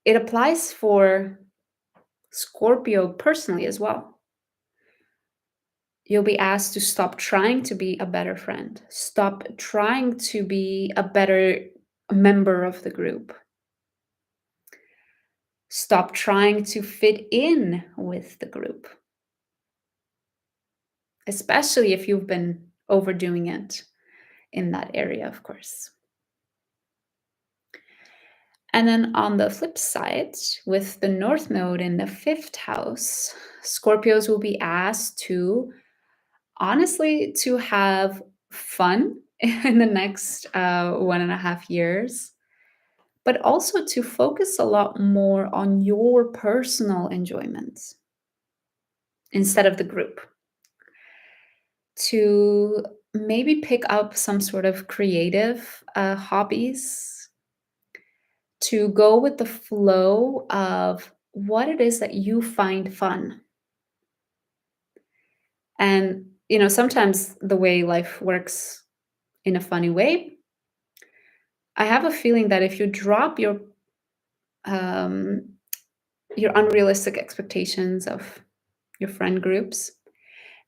it applies for Scorpio personally as well. You'll be asked to stop trying to be a better friend. Stop trying to be a better member of the group. Stop trying to fit in with the group, especially if you've been overdoing it in that area, of course. And then on the flip side, with the North Node in the 5th house, Scorpios will be asked to, honestly, to have fun in the next 1.5 years, but also to focus a lot more on your personal enjoyments instead of the group. To maybe pick up some sort of creative hobbies, to go with the flow of what it is that you find fun. And, sometimes the way life works in a funny way, I have a feeling that if you drop your unrealistic expectations of your friend groups,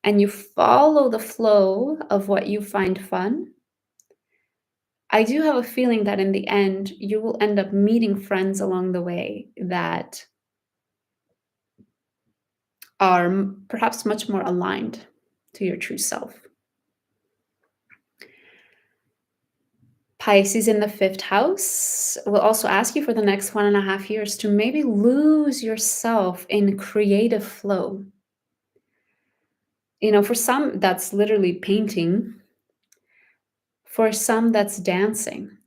and you follow the flow of what you find fun, I do have a feeling that in the end, you will end up meeting friends along the way that are perhaps much more aligned to your true self. Pisces in the 5th house will also ask you for the next 1.5 years to maybe lose yourself in creative flow. For some, that's literally painting. For some, that's dancing.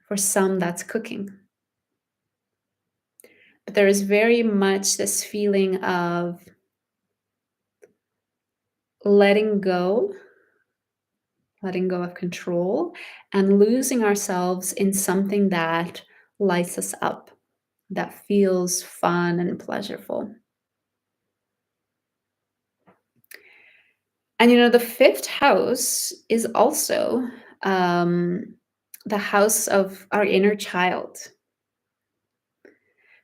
For some, that's cooking. But there is very much this feeling of letting go of control, and losing ourselves in something that lights us up, that feels fun and pleasurable. And the 5th house is also the house of our inner child.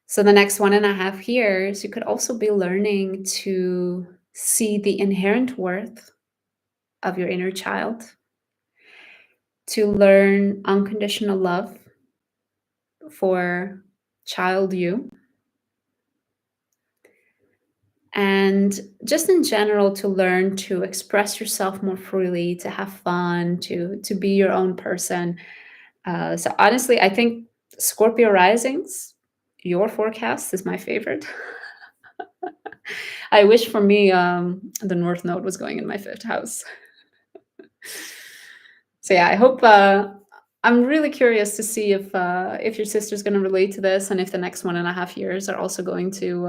So the next 1.5 years, you could also be learning to see the inherent worth of your inner child, to learn unconditional love for child you, and just in general to learn to express yourself more freely, to have fun, to be your own person. So honestly, I think Scorpio risings, your forecast is my favorite. I wish for me the North Node was going in my 5th house. So yeah, I hope. I'm really curious to see if your sister's going to relate to this, and if the next 1.5 years are also going to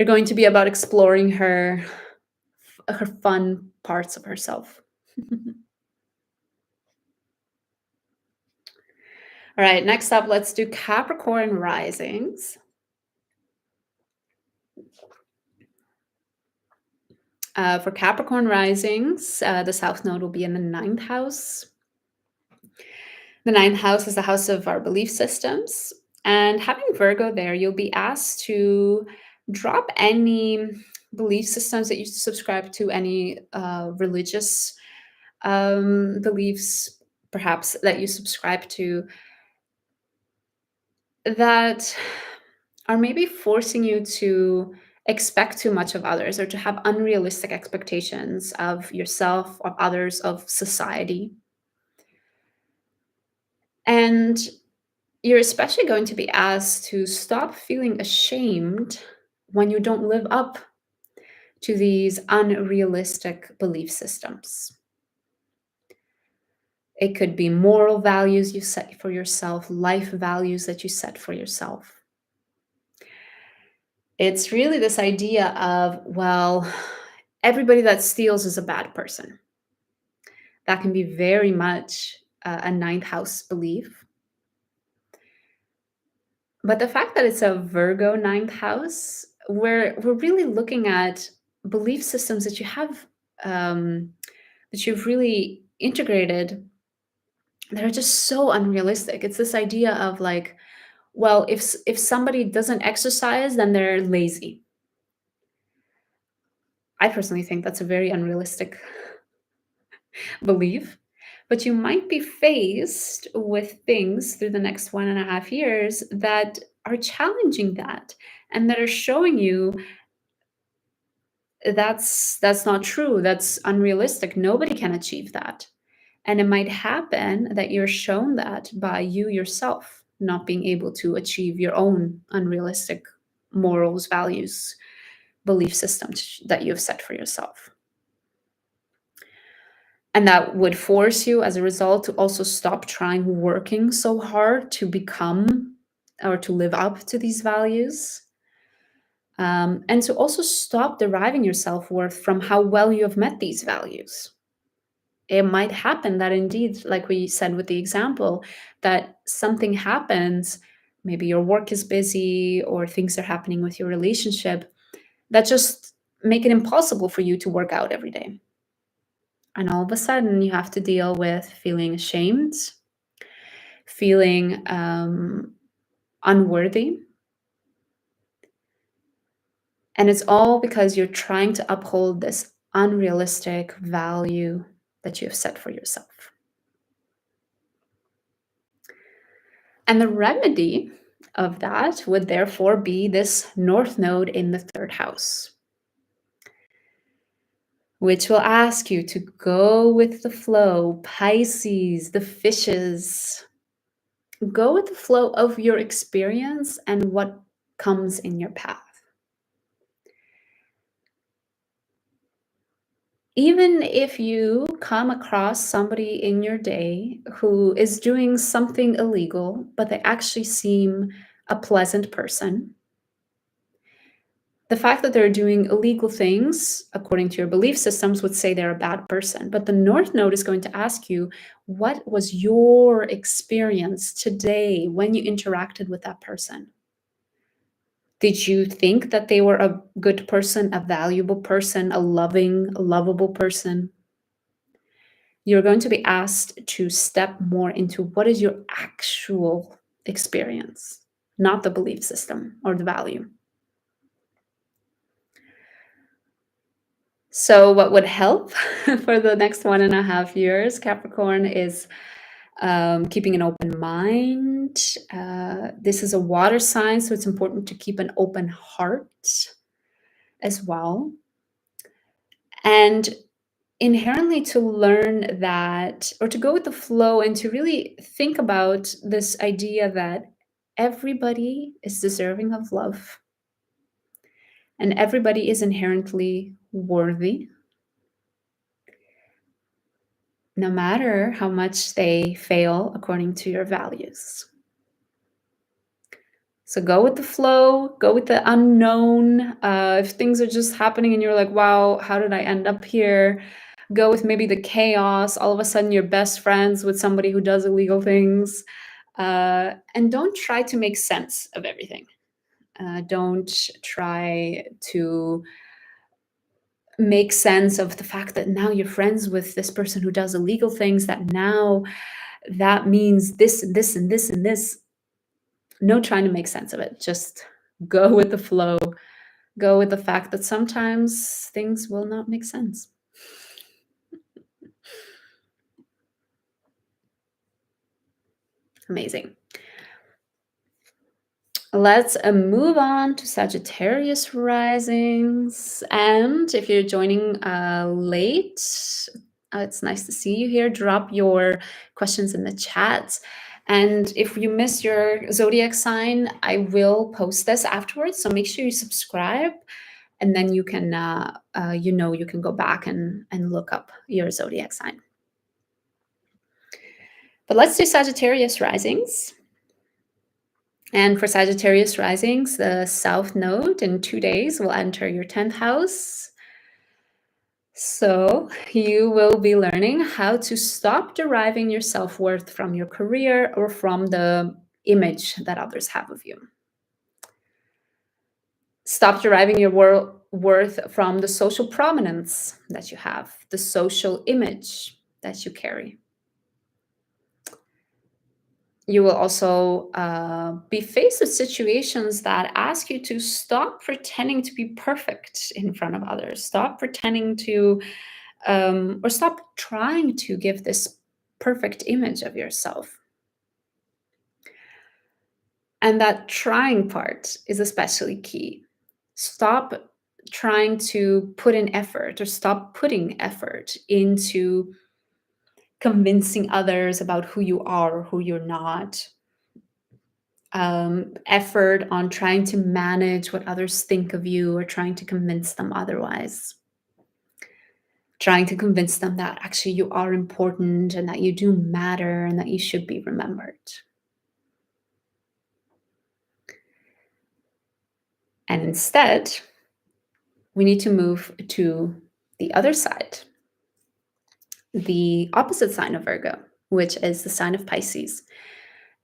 are going to be about exploring her fun parts of herself. All right, next up, let's do Capricorn risings. For Capricorn risings, the South Node will be in the 9th house. The 9th house is the house of our belief systems. And having Virgo there, you'll be asked to drop any belief systems that you subscribe to, any religious beliefs, perhaps, that you subscribe to, that are maybe forcing you to expect too much of others, or to have unrealistic expectations of yourself, of others, of society. And you're especially going to be asked to stop feeling ashamed when you don't live up to these unrealistic belief systems. It could be moral values you set for yourself, life values that you set for yourself. It's really this idea of, well, everybody that steals is a bad person. That can be very much a 9th house belief. But the fact that it's a Virgo 9th house, we're really looking at belief systems that you have, that you've really integrated, that are just so unrealistic. It's this idea of like, well, if somebody doesn't exercise, then they're lazy. I personally think that's a very unrealistic belief. But you might be faced with things through the next 1.5 years that are challenging that, and that are showing you that's not true, that's unrealistic, nobody can achieve that. And it might happen that you're shown that by you yourself not being able to achieve your own unrealistic morals, values, belief systems that you've set for yourself. And that would force you, as a result, to also stop working so hard to become or to live up to these values. And to also stop deriving your self-worth from how well you have met these values. It might happen that indeed, like we said with the example, that something happens, maybe your work is busy or things are happening with your relationship, that just make it impossible for you to work out every day. And all of a sudden, you have to deal with feeling ashamed, feeling unworthy. And it's all because you're trying to uphold this unrealistic value that you have set for yourself. And the remedy of that would therefore be this North Node in the third house, which will ask you to go with the flow. Pisces, the fishes, go with the flow of your experience and what comes in your path. Even if you come across somebody in your day who is doing something illegal, but they actually seem a pleasant person, the fact that they're doing illegal things, according to your belief systems, would say they're a bad person. But the North Node is going to ask you, what was your experience today when you interacted with that person? Did you think that they were a good person, a valuable person, a loving, lovable person? You're going to be asked to step more into what is your actual experience, not the belief system or the value. So what would help for the next 1.5 years, Capricorn, is keeping an open mind. This is a water sign, so it's important to keep an open heart as well. And inherently to learn that, or to go with the flow and to really think about this idea that everybody is deserving of love and everybody is inherently worthy, no matter how much they fail according to your values. So go with the flow, go with the unknown. If things are just happening and you're like, wow, how did I end up here? Go with maybe the chaos. All of a sudden, you're best friends with somebody who does illegal things. And don't try to make sense of everything. Don't try to make sense of the fact that now you're friends with this person who does illegal things, that now that means this and this and this and this. No trying to make sense of it. Just go with the flow. Go with the fact that sometimes things will not make sense. Amazing. Let's move on to Sagittarius risings. And if you're joining late, it's nice to see you here. Drop your questions in the chat. And if you miss your zodiac sign, I will post this afterwards. So make sure you subscribe, and then you can, you can go back and look up your zodiac sign. But let's do Sagittarius risings. And for Sagittarius risings, the South Node in 2 days will enter your 10th house. So you will be learning how to stop deriving your self-worth from your career or from the image that others have of you. Stop deriving your worth from the social prominence that you have, the social image that you carry. You will also be faced with situations that ask you to stop pretending to be perfect in front of others. Stop pretending to, or stop trying to give this perfect image of yourself. And that trying part is especially key. Stop trying to put in effort, or stop putting effort into convincing others about who you are or who you're not. Effort on trying to manage what others think of you or trying to convince them otherwise. Trying to convince them that actually you are important and that you do matter and that you should be remembered. And instead, we need to move to the other side, the opposite sign of Virgo, which is the sign of Pisces.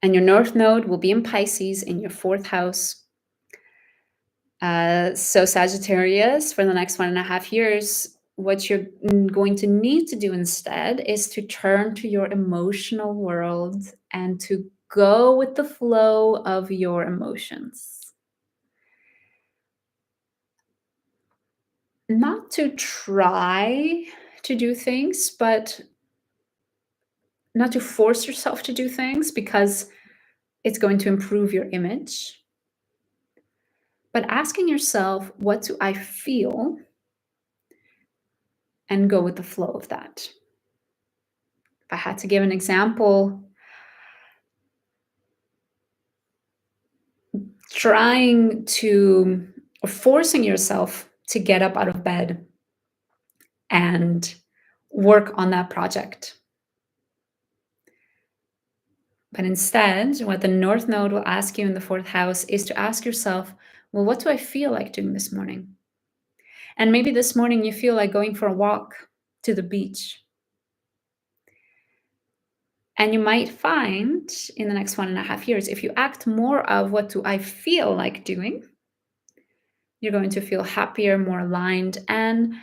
And your North Node will be in Pisces in your 4th house. So Sagittarius, for the next 1.5 years, what you're going to need to do instead is to turn to your emotional world and to go with the flow of your emotions. not to try to do things, but not to force yourself to do things because it's going to improve your image, but asking yourself, what do I feel? And go with the flow of that. If I had to give an example, trying to or forcing yourself to get up out of bed and work on that project. But instead, what the North Node will ask you in the fourth house is to ask yourself, well, what do I feel like doing this morning? And maybe this morning you feel like going for a walk to the beach. And you might find in the next 1.5 years, if you act more of what do I feel like doing, you're going to feel happier, more aligned, and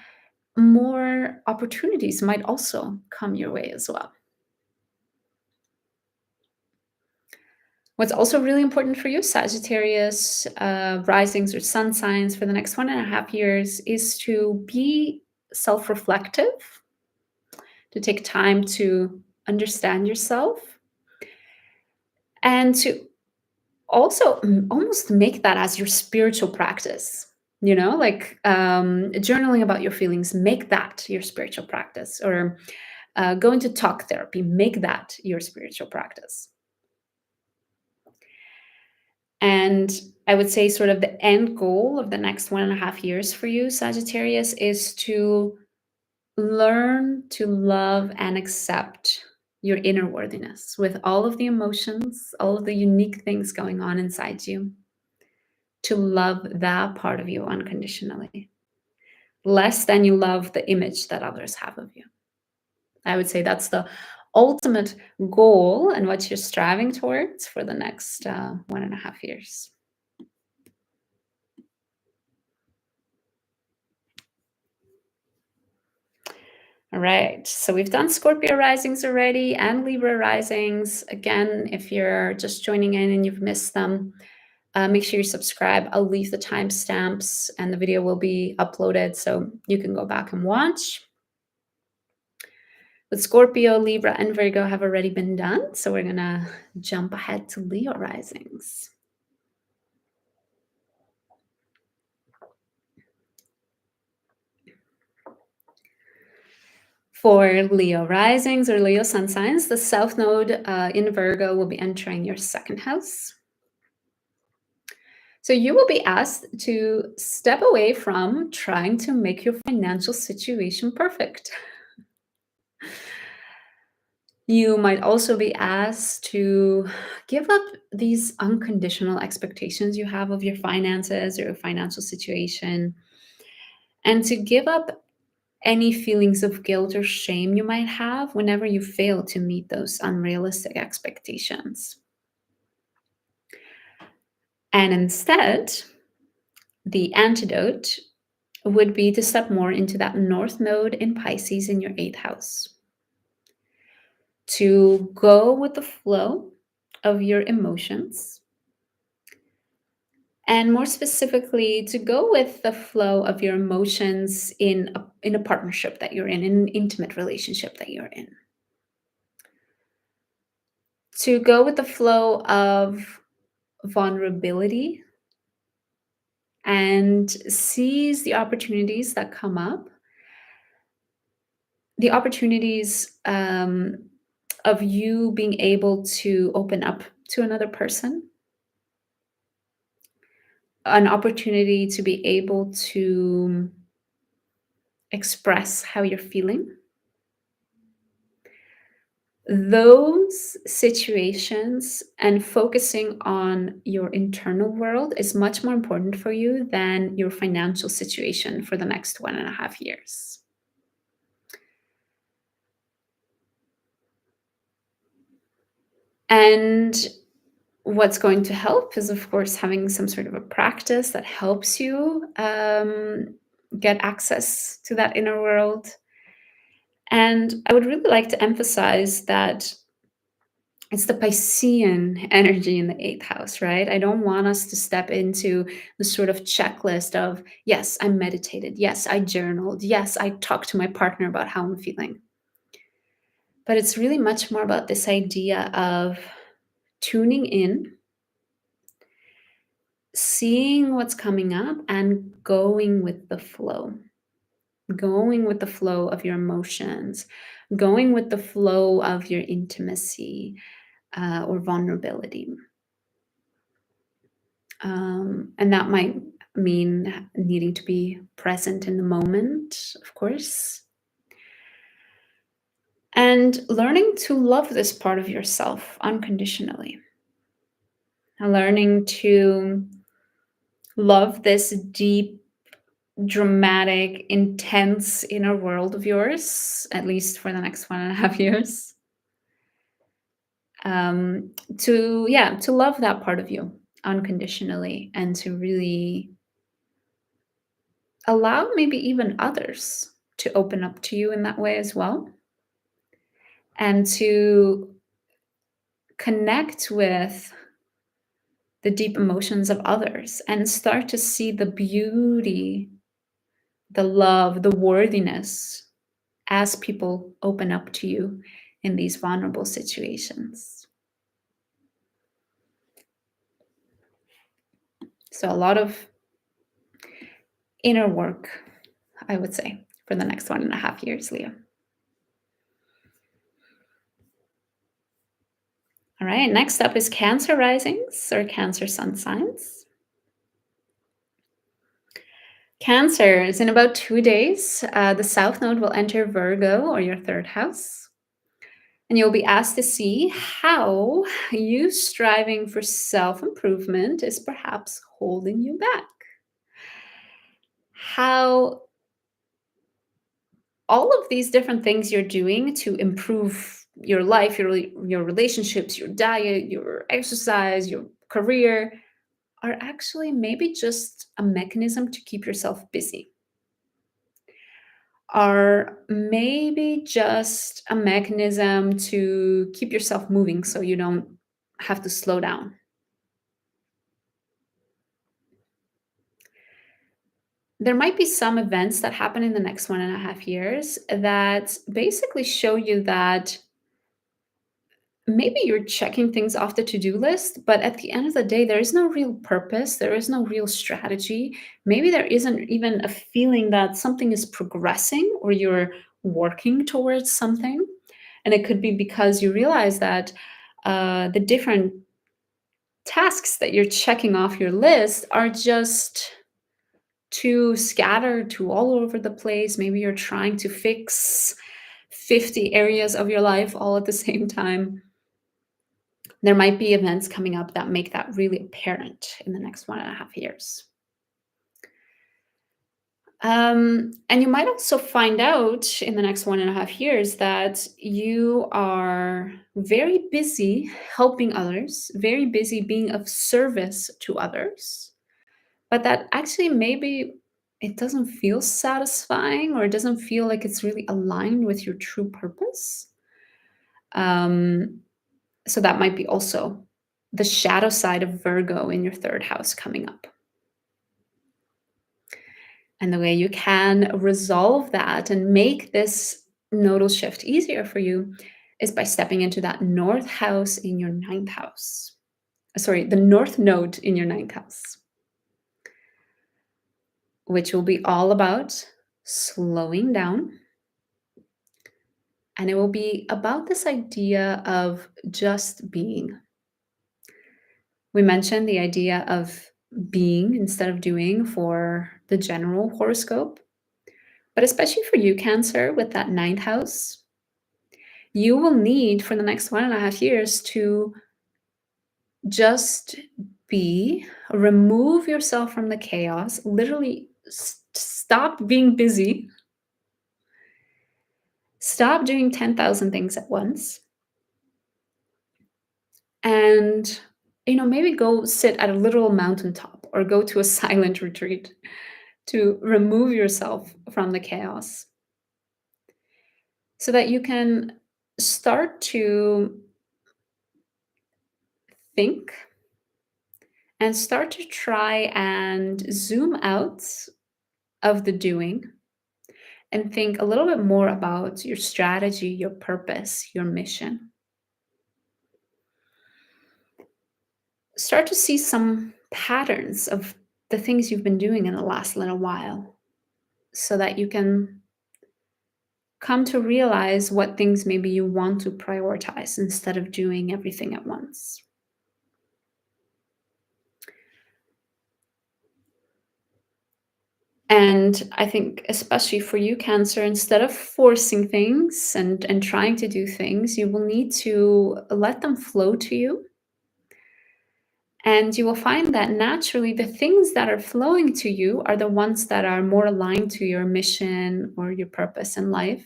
more opportunities might also come your way as well. What's also really important for you, Sagittarius, risings or sun signs for the next 1.5 years is to be self-reflective, to take time to understand yourself, and to also almost make that as your spiritual practice. Like journaling about your feelings, make that your spiritual practice, or going to talk therapy, make that your spiritual practice. And I would say sort of the end goal of the next 1.5 years for you, Sagittarius, is to learn to love and accept your inner worthiness with all of the emotions, all of the unique things going on inside you, to love that part of you unconditionally, less than you love the image that others have of you. I would say that's the ultimate goal and what you're striving towards for the next 1.5 years. All right, so we've done Scorpio risings already and Libra risings. Again, if you're just joining in and you've missed them, make sure you subscribe. I'll leave the timestamps and the video will be uploaded so you can go back and watch. But Scorpio, Libra, and Virgo have already been done, so we're gonna jump ahead to Leo risings. For Leo risings or Leo sun signs, the South Node in Virgo will be entering your second house. So you will be asked to step away from trying to make your financial situation perfect. You might also be asked to give up these unconditional expectations you have of your finances or your financial situation, and to give up any feelings of guilt or shame you might have whenever you fail to meet those unrealistic expectations. And instead, the antidote would be to step more into that North Node in Pisces in your 8th house. To go with the flow of your emotions, and more specifically, to go with the flow of your emotions in a partnership that you're in an intimate relationship that you're in. To go with the flow of vulnerability and seize the opportunities that come up, the opportunities of you being able to open up to another person, an opportunity to be able to express how you're feeling. Those situations and focusing on your internal world is much more important for you than your financial situation for the next 1.5 years. And what's going to help is, of course, having some sort of a practice that helps you get access to that inner world. And I would really like to emphasize that It's the Piscean energy in the eighth house, right? I don't want us to step into the sort of checklist of, yes, I meditated. Yes, I journaled. Yes, I talked to my partner about how I'm feeling. But it's really much more about this idea of tuning in, seeing what's coming up, and going with the flow. Going with the flow of your emotions, going with the flow of your intimacy or vulnerability. And that might mean needing to be present in the moment, of course, and learning to love this part of yourself unconditionally. Learning to love this deep, dramatic, intense inner world of yours, at least for the next 1.5 years. To love that part of you unconditionally, and to really allow maybe even others to open up to you in that way as well, and to connect with the deep emotions of others and start to see the beauty, the love, the worthiness as people open up to you in these vulnerable situations. So, a lot of inner work, I would say, for the next 1.5 years, Leo. All right, next up is Cancer risings or Cancer sun signs. Cancer is in about 2 days. The South Node will enter Virgo or your third house. And you'll be asked to see how you striving for self improvement is perhaps holding you back. How all of these different things you're doing to improve your life, your relationships, your diet, your exercise, your career are actually maybe just a mechanism to keep yourself busy, are maybe just a mechanism to keep yourself moving so you don't have to slow down. There might be some events that happen in the next 1.5 years that basically show you that maybe you're checking things off the to-do list, but at the end of the day, there is no real purpose. There is no real strategy. Maybe there isn't even a feeling that something is progressing or you're working towards something. And it could be because you realize that the different tasks that you're checking off your list are just too scattered, too all over the place. Maybe you're trying to fix 50 areas of your life all at the same time. There might be events coming up that make that really apparent in the next 1.5 years. And you might also find out in the next 1.5 years that you are very busy helping others, very busy being of service to others, but that actually maybe it doesn't feel satisfying or it doesn't feel like it's really aligned with your true purpose. So that might be also the shadow side of Virgo in your third house coming up. And the way you can resolve that and make this nodal shift easier for you is by stepping into that north house in your ninth house. Sorry, the north node in your ninth house, which will be all about slowing down. And it will be about this idea of just being. We mentioned the idea of being instead of doing for the general horoscope. But especially for you, Cancer, with that ninth house, you will need for the next 1.5 years to just be, remove yourself from the chaos, literally stop being busy, stop doing 10,000 things at once, and maybe go sit at a literal mountaintop or go to a silent retreat to remove yourself from the chaos so that you can start to think and start to try and zoom out of the doing and think a little bit more about your strategy, your purpose, your mission. Start to see some patterns of the things you've been doing in the last little while so that you can come to realize what things maybe you want to prioritize instead of doing everything at once. And I think, especially for you, Cancer, instead of forcing things and trying to do things, you will need to let them flow to you. And you will find that naturally the things that are flowing to you are the ones that are more aligned to your mission or your purpose in life.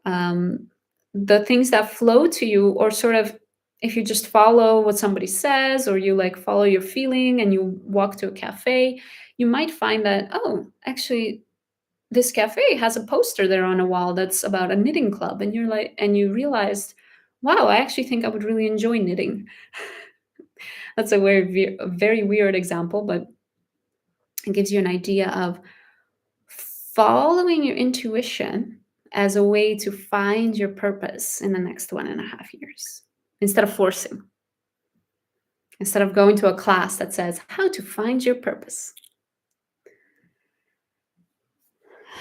Um, the things that flow to you, or sort of if you just follow what somebody says, or you like follow your feeling and you walk to a cafe, you might find that, oh, actually, this cafe has a poster there on a wall that's about a knitting club. And you're like, and you realized, wow, I actually think I would really enjoy knitting. That's a a very weird example, but it gives you an idea of following your intuition as a way to find your purpose in the next 1.5 years instead of forcing, instead of going to a class that says how to find your purpose.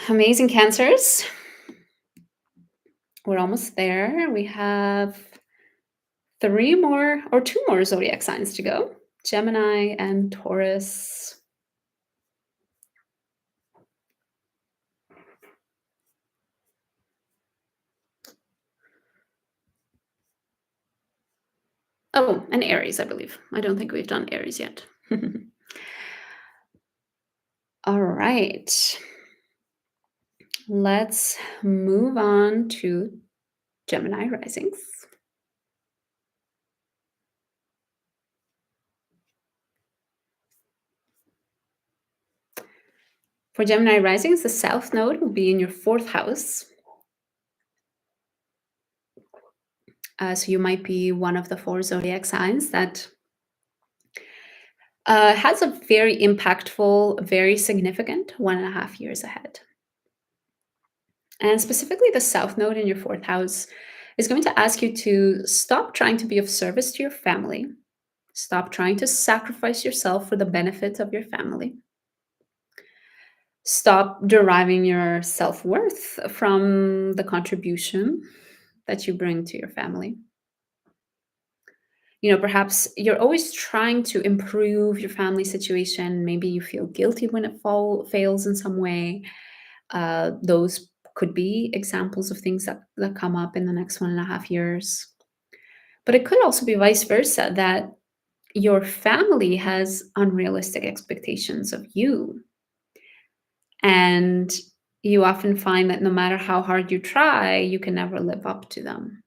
Amazing, Cancers. We're almost there. We have two more zodiac signs to go: Gemini and Taurus. Oh, and Aries, I believe. I don't think we've done Aries yet. All right. Let's move on to Gemini risings. For Gemini risings, the South Node will be in your fourth house. So you might be one of the 4 zodiac signs that has a very impactful, very significant 1.5 years ahead. And specifically, the South Node in your fourth house is going to ask you to stop trying to be of service to your family. Stop trying to sacrifice yourself for the benefit of your family. Stop deriving your self-worth from the contribution that you bring to your family. Perhaps you're always trying to improve your family situation. Maybe you feel guilty when it fails in some way. Those could be examples of things that come up in the next 1.5 years. But it could also be vice versa, that your family has unrealistic expectations of you. And you often find that no matter how hard you try, you can never live up to them.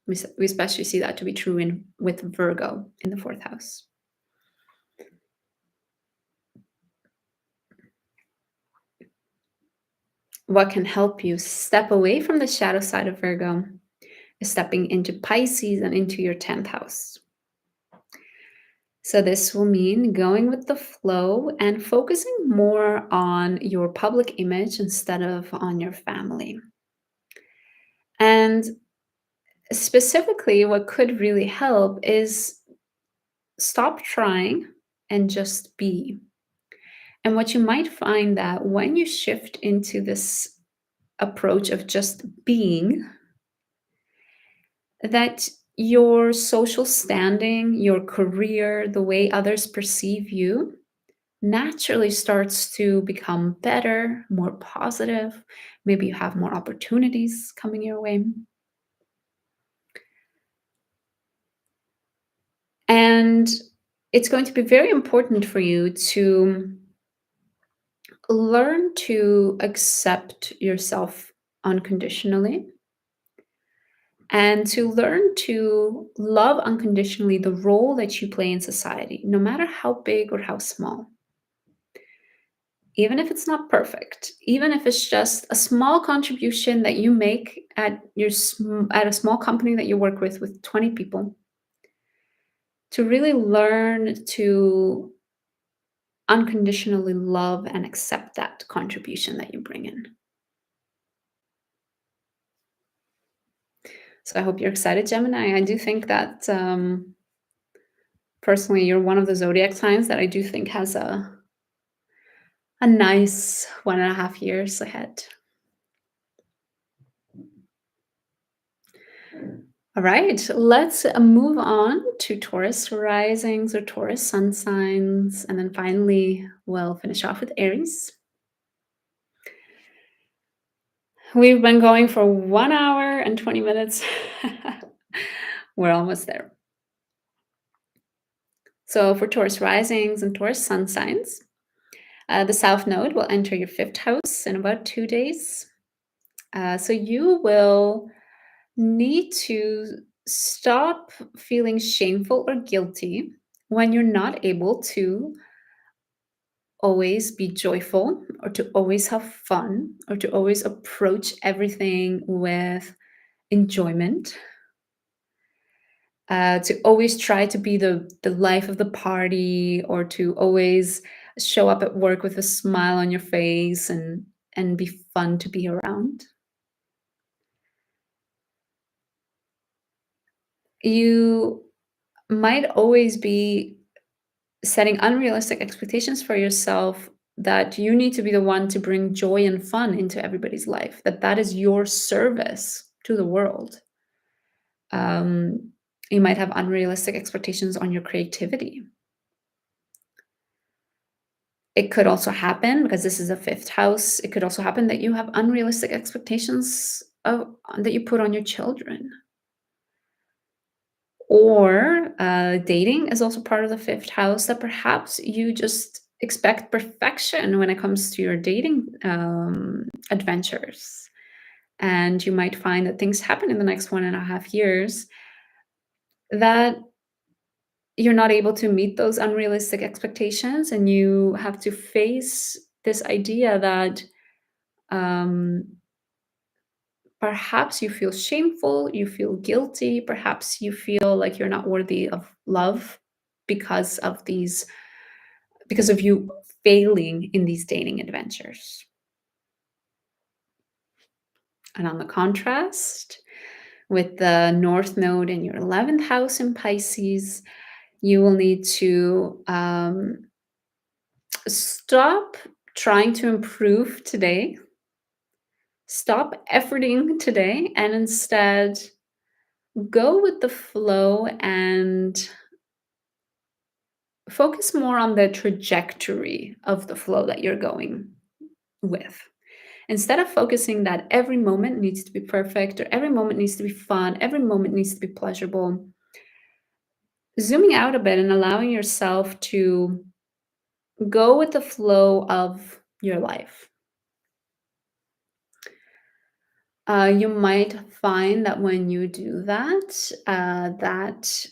We especially see that to be true with Virgo in the fourth house. What can help you step away from the shadow side of Virgo is stepping into Pisces and into your 10th house. So this will mean going with the flow and focusing more on your public image instead of on your family. And specifically, what could really help is stop trying and just be. And what you might find that when you shift into this approach of just being, that your social standing, your career, the way others perceive you naturally starts to become better, more positive. Maybe you have more opportunities coming your way. And it's going to be very important for you to learn to accept yourself unconditionally and to learn to love unconditionally the role that you play in society, no matter how big or how small. Even if it's not perfect, even if it's just a small contribution that you make at a small company that you work with 20 people, to really learn to unconditionally love and accept that contribution that you bring in. So I hope you're excited, Gemini. I do think that personally, you're one of the zodiac signs that I do think has a nice 1.5 years ahead. All right, let's move on to Taurus risings or Taurus sun signs. And then finally, we'll finish off with Aries. We've been going for 1 hour and 20 minutes. We're almost there. So for Taurus risings and Taurus sun signs, the South Node will enter your 5th house in about 2 days. So you will need to stop feeling shameful or guilty when you're not able to always be joyful or to always have fun or to always approach everything with enjoyment. To always try to be the life of the party or to always show up at work with a smile on your face and be fun to be around. You might always be setting unrealistic expectations for yourself that you need to be the one to bring joy and fun into everybody's life, that is your service to the world. Um, you might have unrealistic expectations on your creativity. It could also happen, because this is a 5th house, it could also happen that you have unrealistic expectations that you put on your children. Or dating is also part of the 5th house, that perhaps you just expect perfection when it comes to your dating adventures. And you might find that things happen in the next 1.5 years that you're not able to meet those unrealistic expectations, and you have to face this idea that um, perhaps you feel shameful, you feel guilty, perhaps you feel like you're not worthy of love because of you failing in these dating adventures. And on the contrast, with the North Node in your 11th house in Pisces, you will need to stop trying to improve today, stop efforting today, and instead go with the flow and focus more on the trajectory of the flow that you're going with. Instead of focusing that every moment needs to be perfect or every moment needs to be fun, every moment needs to be pleasurable, zooming out a bit and allowing yourself to go with the flow of your life. You might find that when you do that,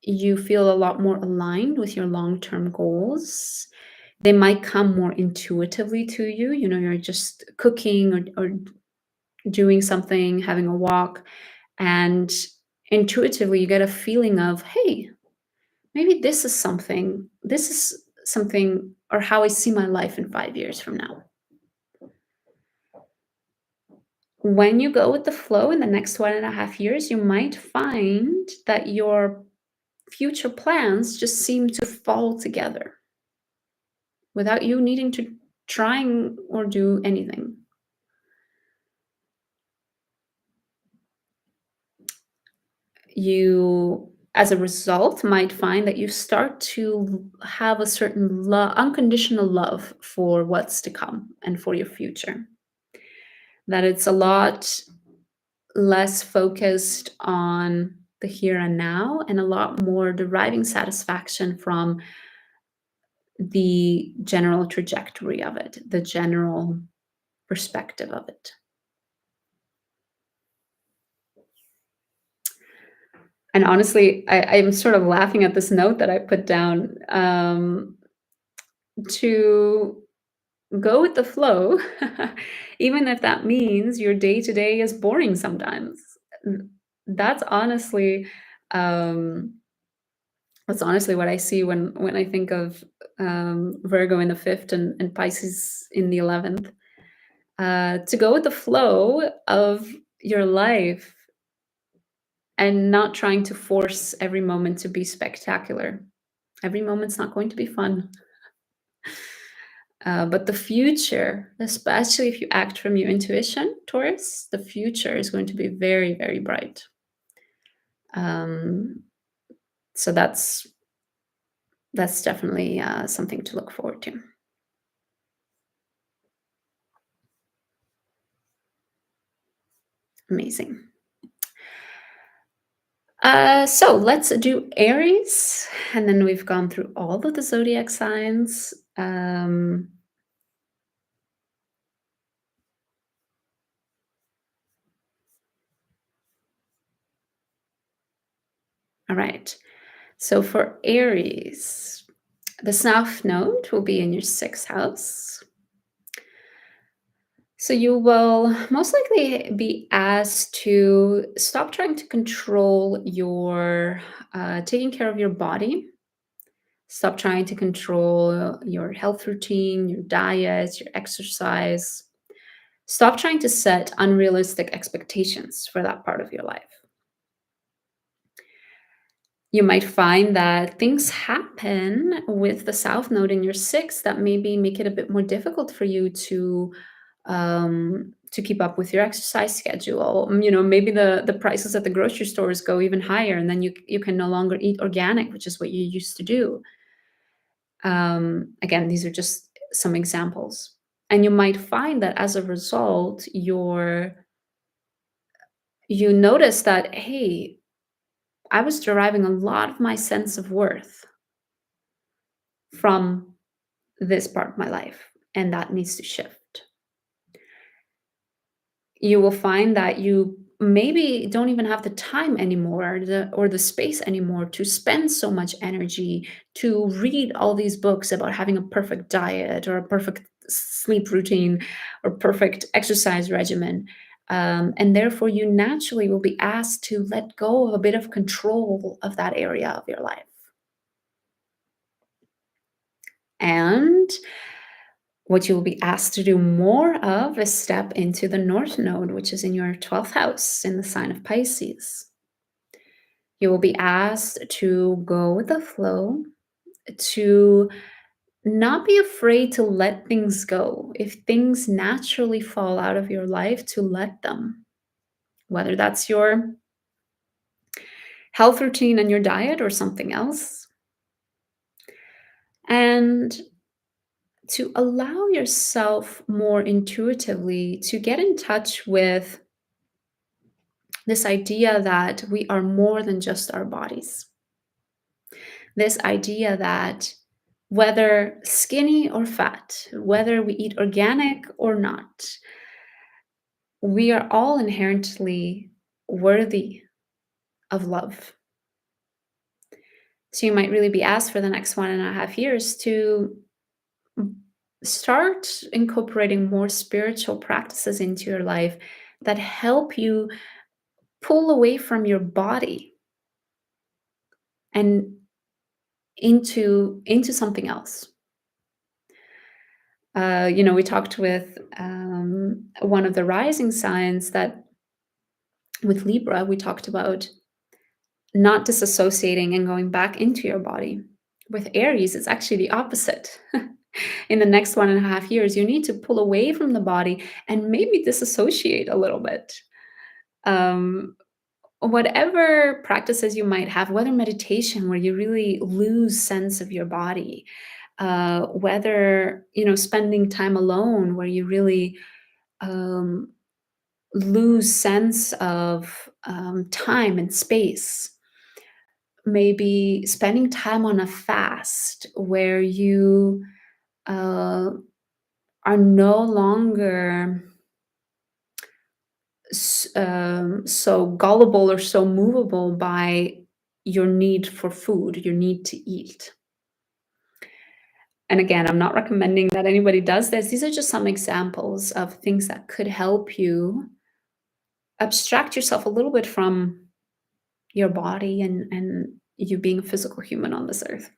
you feel a lot more aligned with your long-term goals. They might come more intuitively to you. You know, you're just cooking or doing something, having a walk, and intuitively you get a feeling of, hey, maybe this is something, or how I see my life in 5 years from now. When you go with the flow in the next 1.5 years, you might find that your future plans just seem to fall together without you needing to try or do anything. You, as a result, might find that you start to have a certain unconditional love for what's to come and for your future. That it's a lot less focused on the here and now and a lot more deriving satisfaction from the general trajectory of it, the general perspective of it. And honestly, I'm sort of laughing at this note that I put down, to go with the flow, even if that means your day to day is boring sometimes. That's honestly Um, that's honestly what I see when I think of Virgo in the fifth and Pisces in the 11th. To go with the flow of your life and not trying to force every moment to be spectacular. Every moment's not going to be fun. But the future, especially if you act from your intuition, Taurus, the future is going to be very, very bright. Um, so that's definitely something to look forward to. Amazing. So let's do Aries, and then we've gone through all of the zodiac signs. All right. So for Aries, the South Node will be in your sixth house. So you will most likely be asked to stop trying to control your taking care of your body. Stop trying to control your health routine, your diet, your exercise. Stop trying to set unrealistic expectations for that part of your life. You might find that things happen with the South Node in your sixth that maybe make it a bit more difficult for you to keep up with your exercise schedule. Maybe the prices at the grocery stores go even higher, and then you can no longer eat organic, which is what you used to do. Again, these are just some examples, and you might find that as a result, you notice that, hey, I was deriving a lot of my sense of worth from this part of my life, and that needs to shift. You will find that you maybe don't even have the time anymore, or the space anymore to spend so much energy to read all these books about having a perfect diet or a perfect sleep routine or perfect exercise regimen. And therefore, you naturally will be asked to let go of a bit of control of that area of your life. And what you will be asked to do more of is step into the North Node, which is in your 12th house in the sign of Pisces. You will be asked to go with the flow, to not be afraid to let things go. If things naturally fall out of your life, to let them, whether that's your health routine and your diet or something else. And to allow yourself more intuitively to get in touch with this idea that we are more than just our bodies. This idea that whether skinny or fat, whether we eat organic or not, we are all inherently worthy of love. So you might really be asked for the next 1.5 years to start incorporating more spiritual practices into your life that help you pull away from your body and into something else. We talked with one of the rising signs that with Libra, we talked about not disassociating and going back into your body. With Aries, it's actually the opposite. In the next 1.5 years, you need to pull away from the body and maybe disassociate a little bit. Whatever practices you might have, whether meditation where you really lose sense of your body, whether spending time alone where you really lose sense of time and space, maybe spending time on a fast where you are no longer so gullible or so movable by your need for food, your need to eat. And again, I'm not recommending that anybody does this. These are just some examples of things that could help you abstract yourself a little bit from your body and you being a physical human on this earth.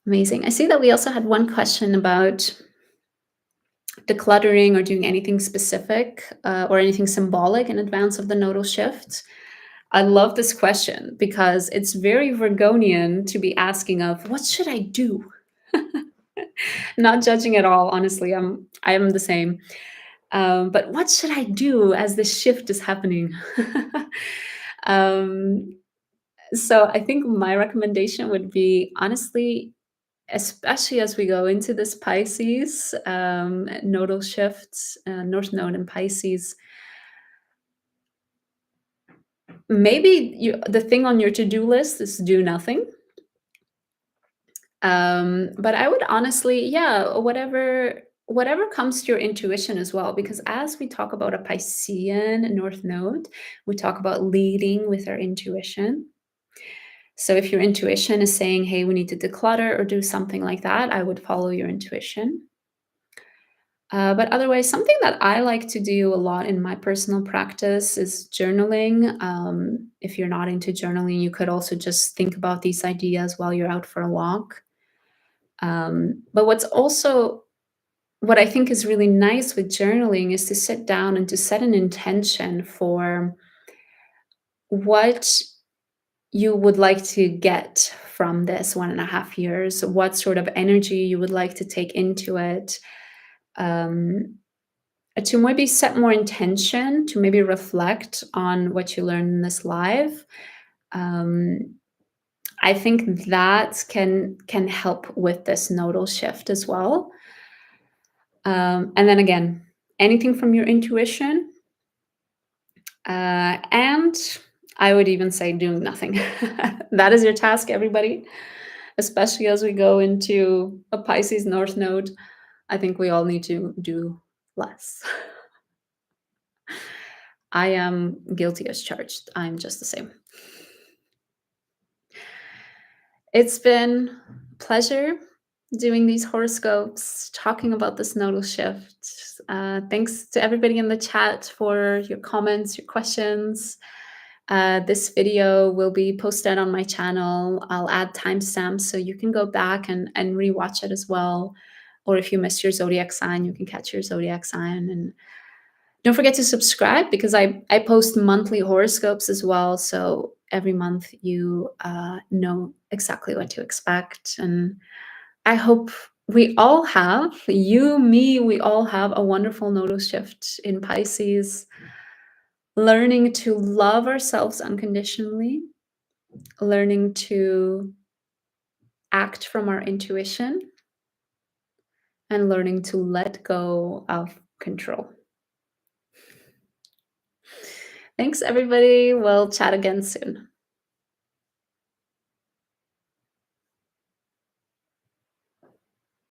Amazing. I see that we also had one question about decluttering or doing anything specific or anything symbolic in advance of the nodal shift. I love this question because it's very Virgonian to be asking of what should I do? Not judging at all, honestly. I am the same. But what should I do as this shift is happening? um, so I think my recommendation would be honestly, especially as we go into this Pisces nodal shifts, North Node in Pisces, maybe the thing on your to-do list is do nothing. But I would honestly, yeah, whatever comes to your intuition as well, because as we talk about a Piscean North Node, we talk about leading with our intuition. So if your intuition is saying, hey, we need to declutter or do something like that, I would follow your intuition. But otherwise, something that I like to do a lot in my personal practice is journaling. If you're not into journaling, you could also just think about these ideas while you're out for a walk. But what I think is really nice with journaling is to sit down and to set an intention for what you would like to get from this 1.5 years, what sort of energy you would like to take into it. To maybe set more intention, to maybe reflect on what you learned in this life. I think that can help with this nodal shift as well. And then again, anything from your intuition, and I would even say doing nothing. That is your task, everybody. Especially as we go into a Pisces North Node, I think we all need to do less. I am guilty as charged. I'm just the same. It's been a pleasure doing these horoscopes, talking about this nodal shift. Thanks to everybody in the chat for your comments, your questions. This video will be posted on my channel. I'll add timestamps so you can go back and rewatch it as well. Or if you missed your zodiac sign, you can catch your zodiac sign. And don't forget to subscribe because I post monthly horoscopes as well. So every month you know exactly what to expect. And I hope we all have, you, me, we all have a wonderful nodal shift in Pisces, learning to love ourselves unconditionally, learning to act from our intuition, and learning to let go of control. Thanks, everybody. We'll chat again soon.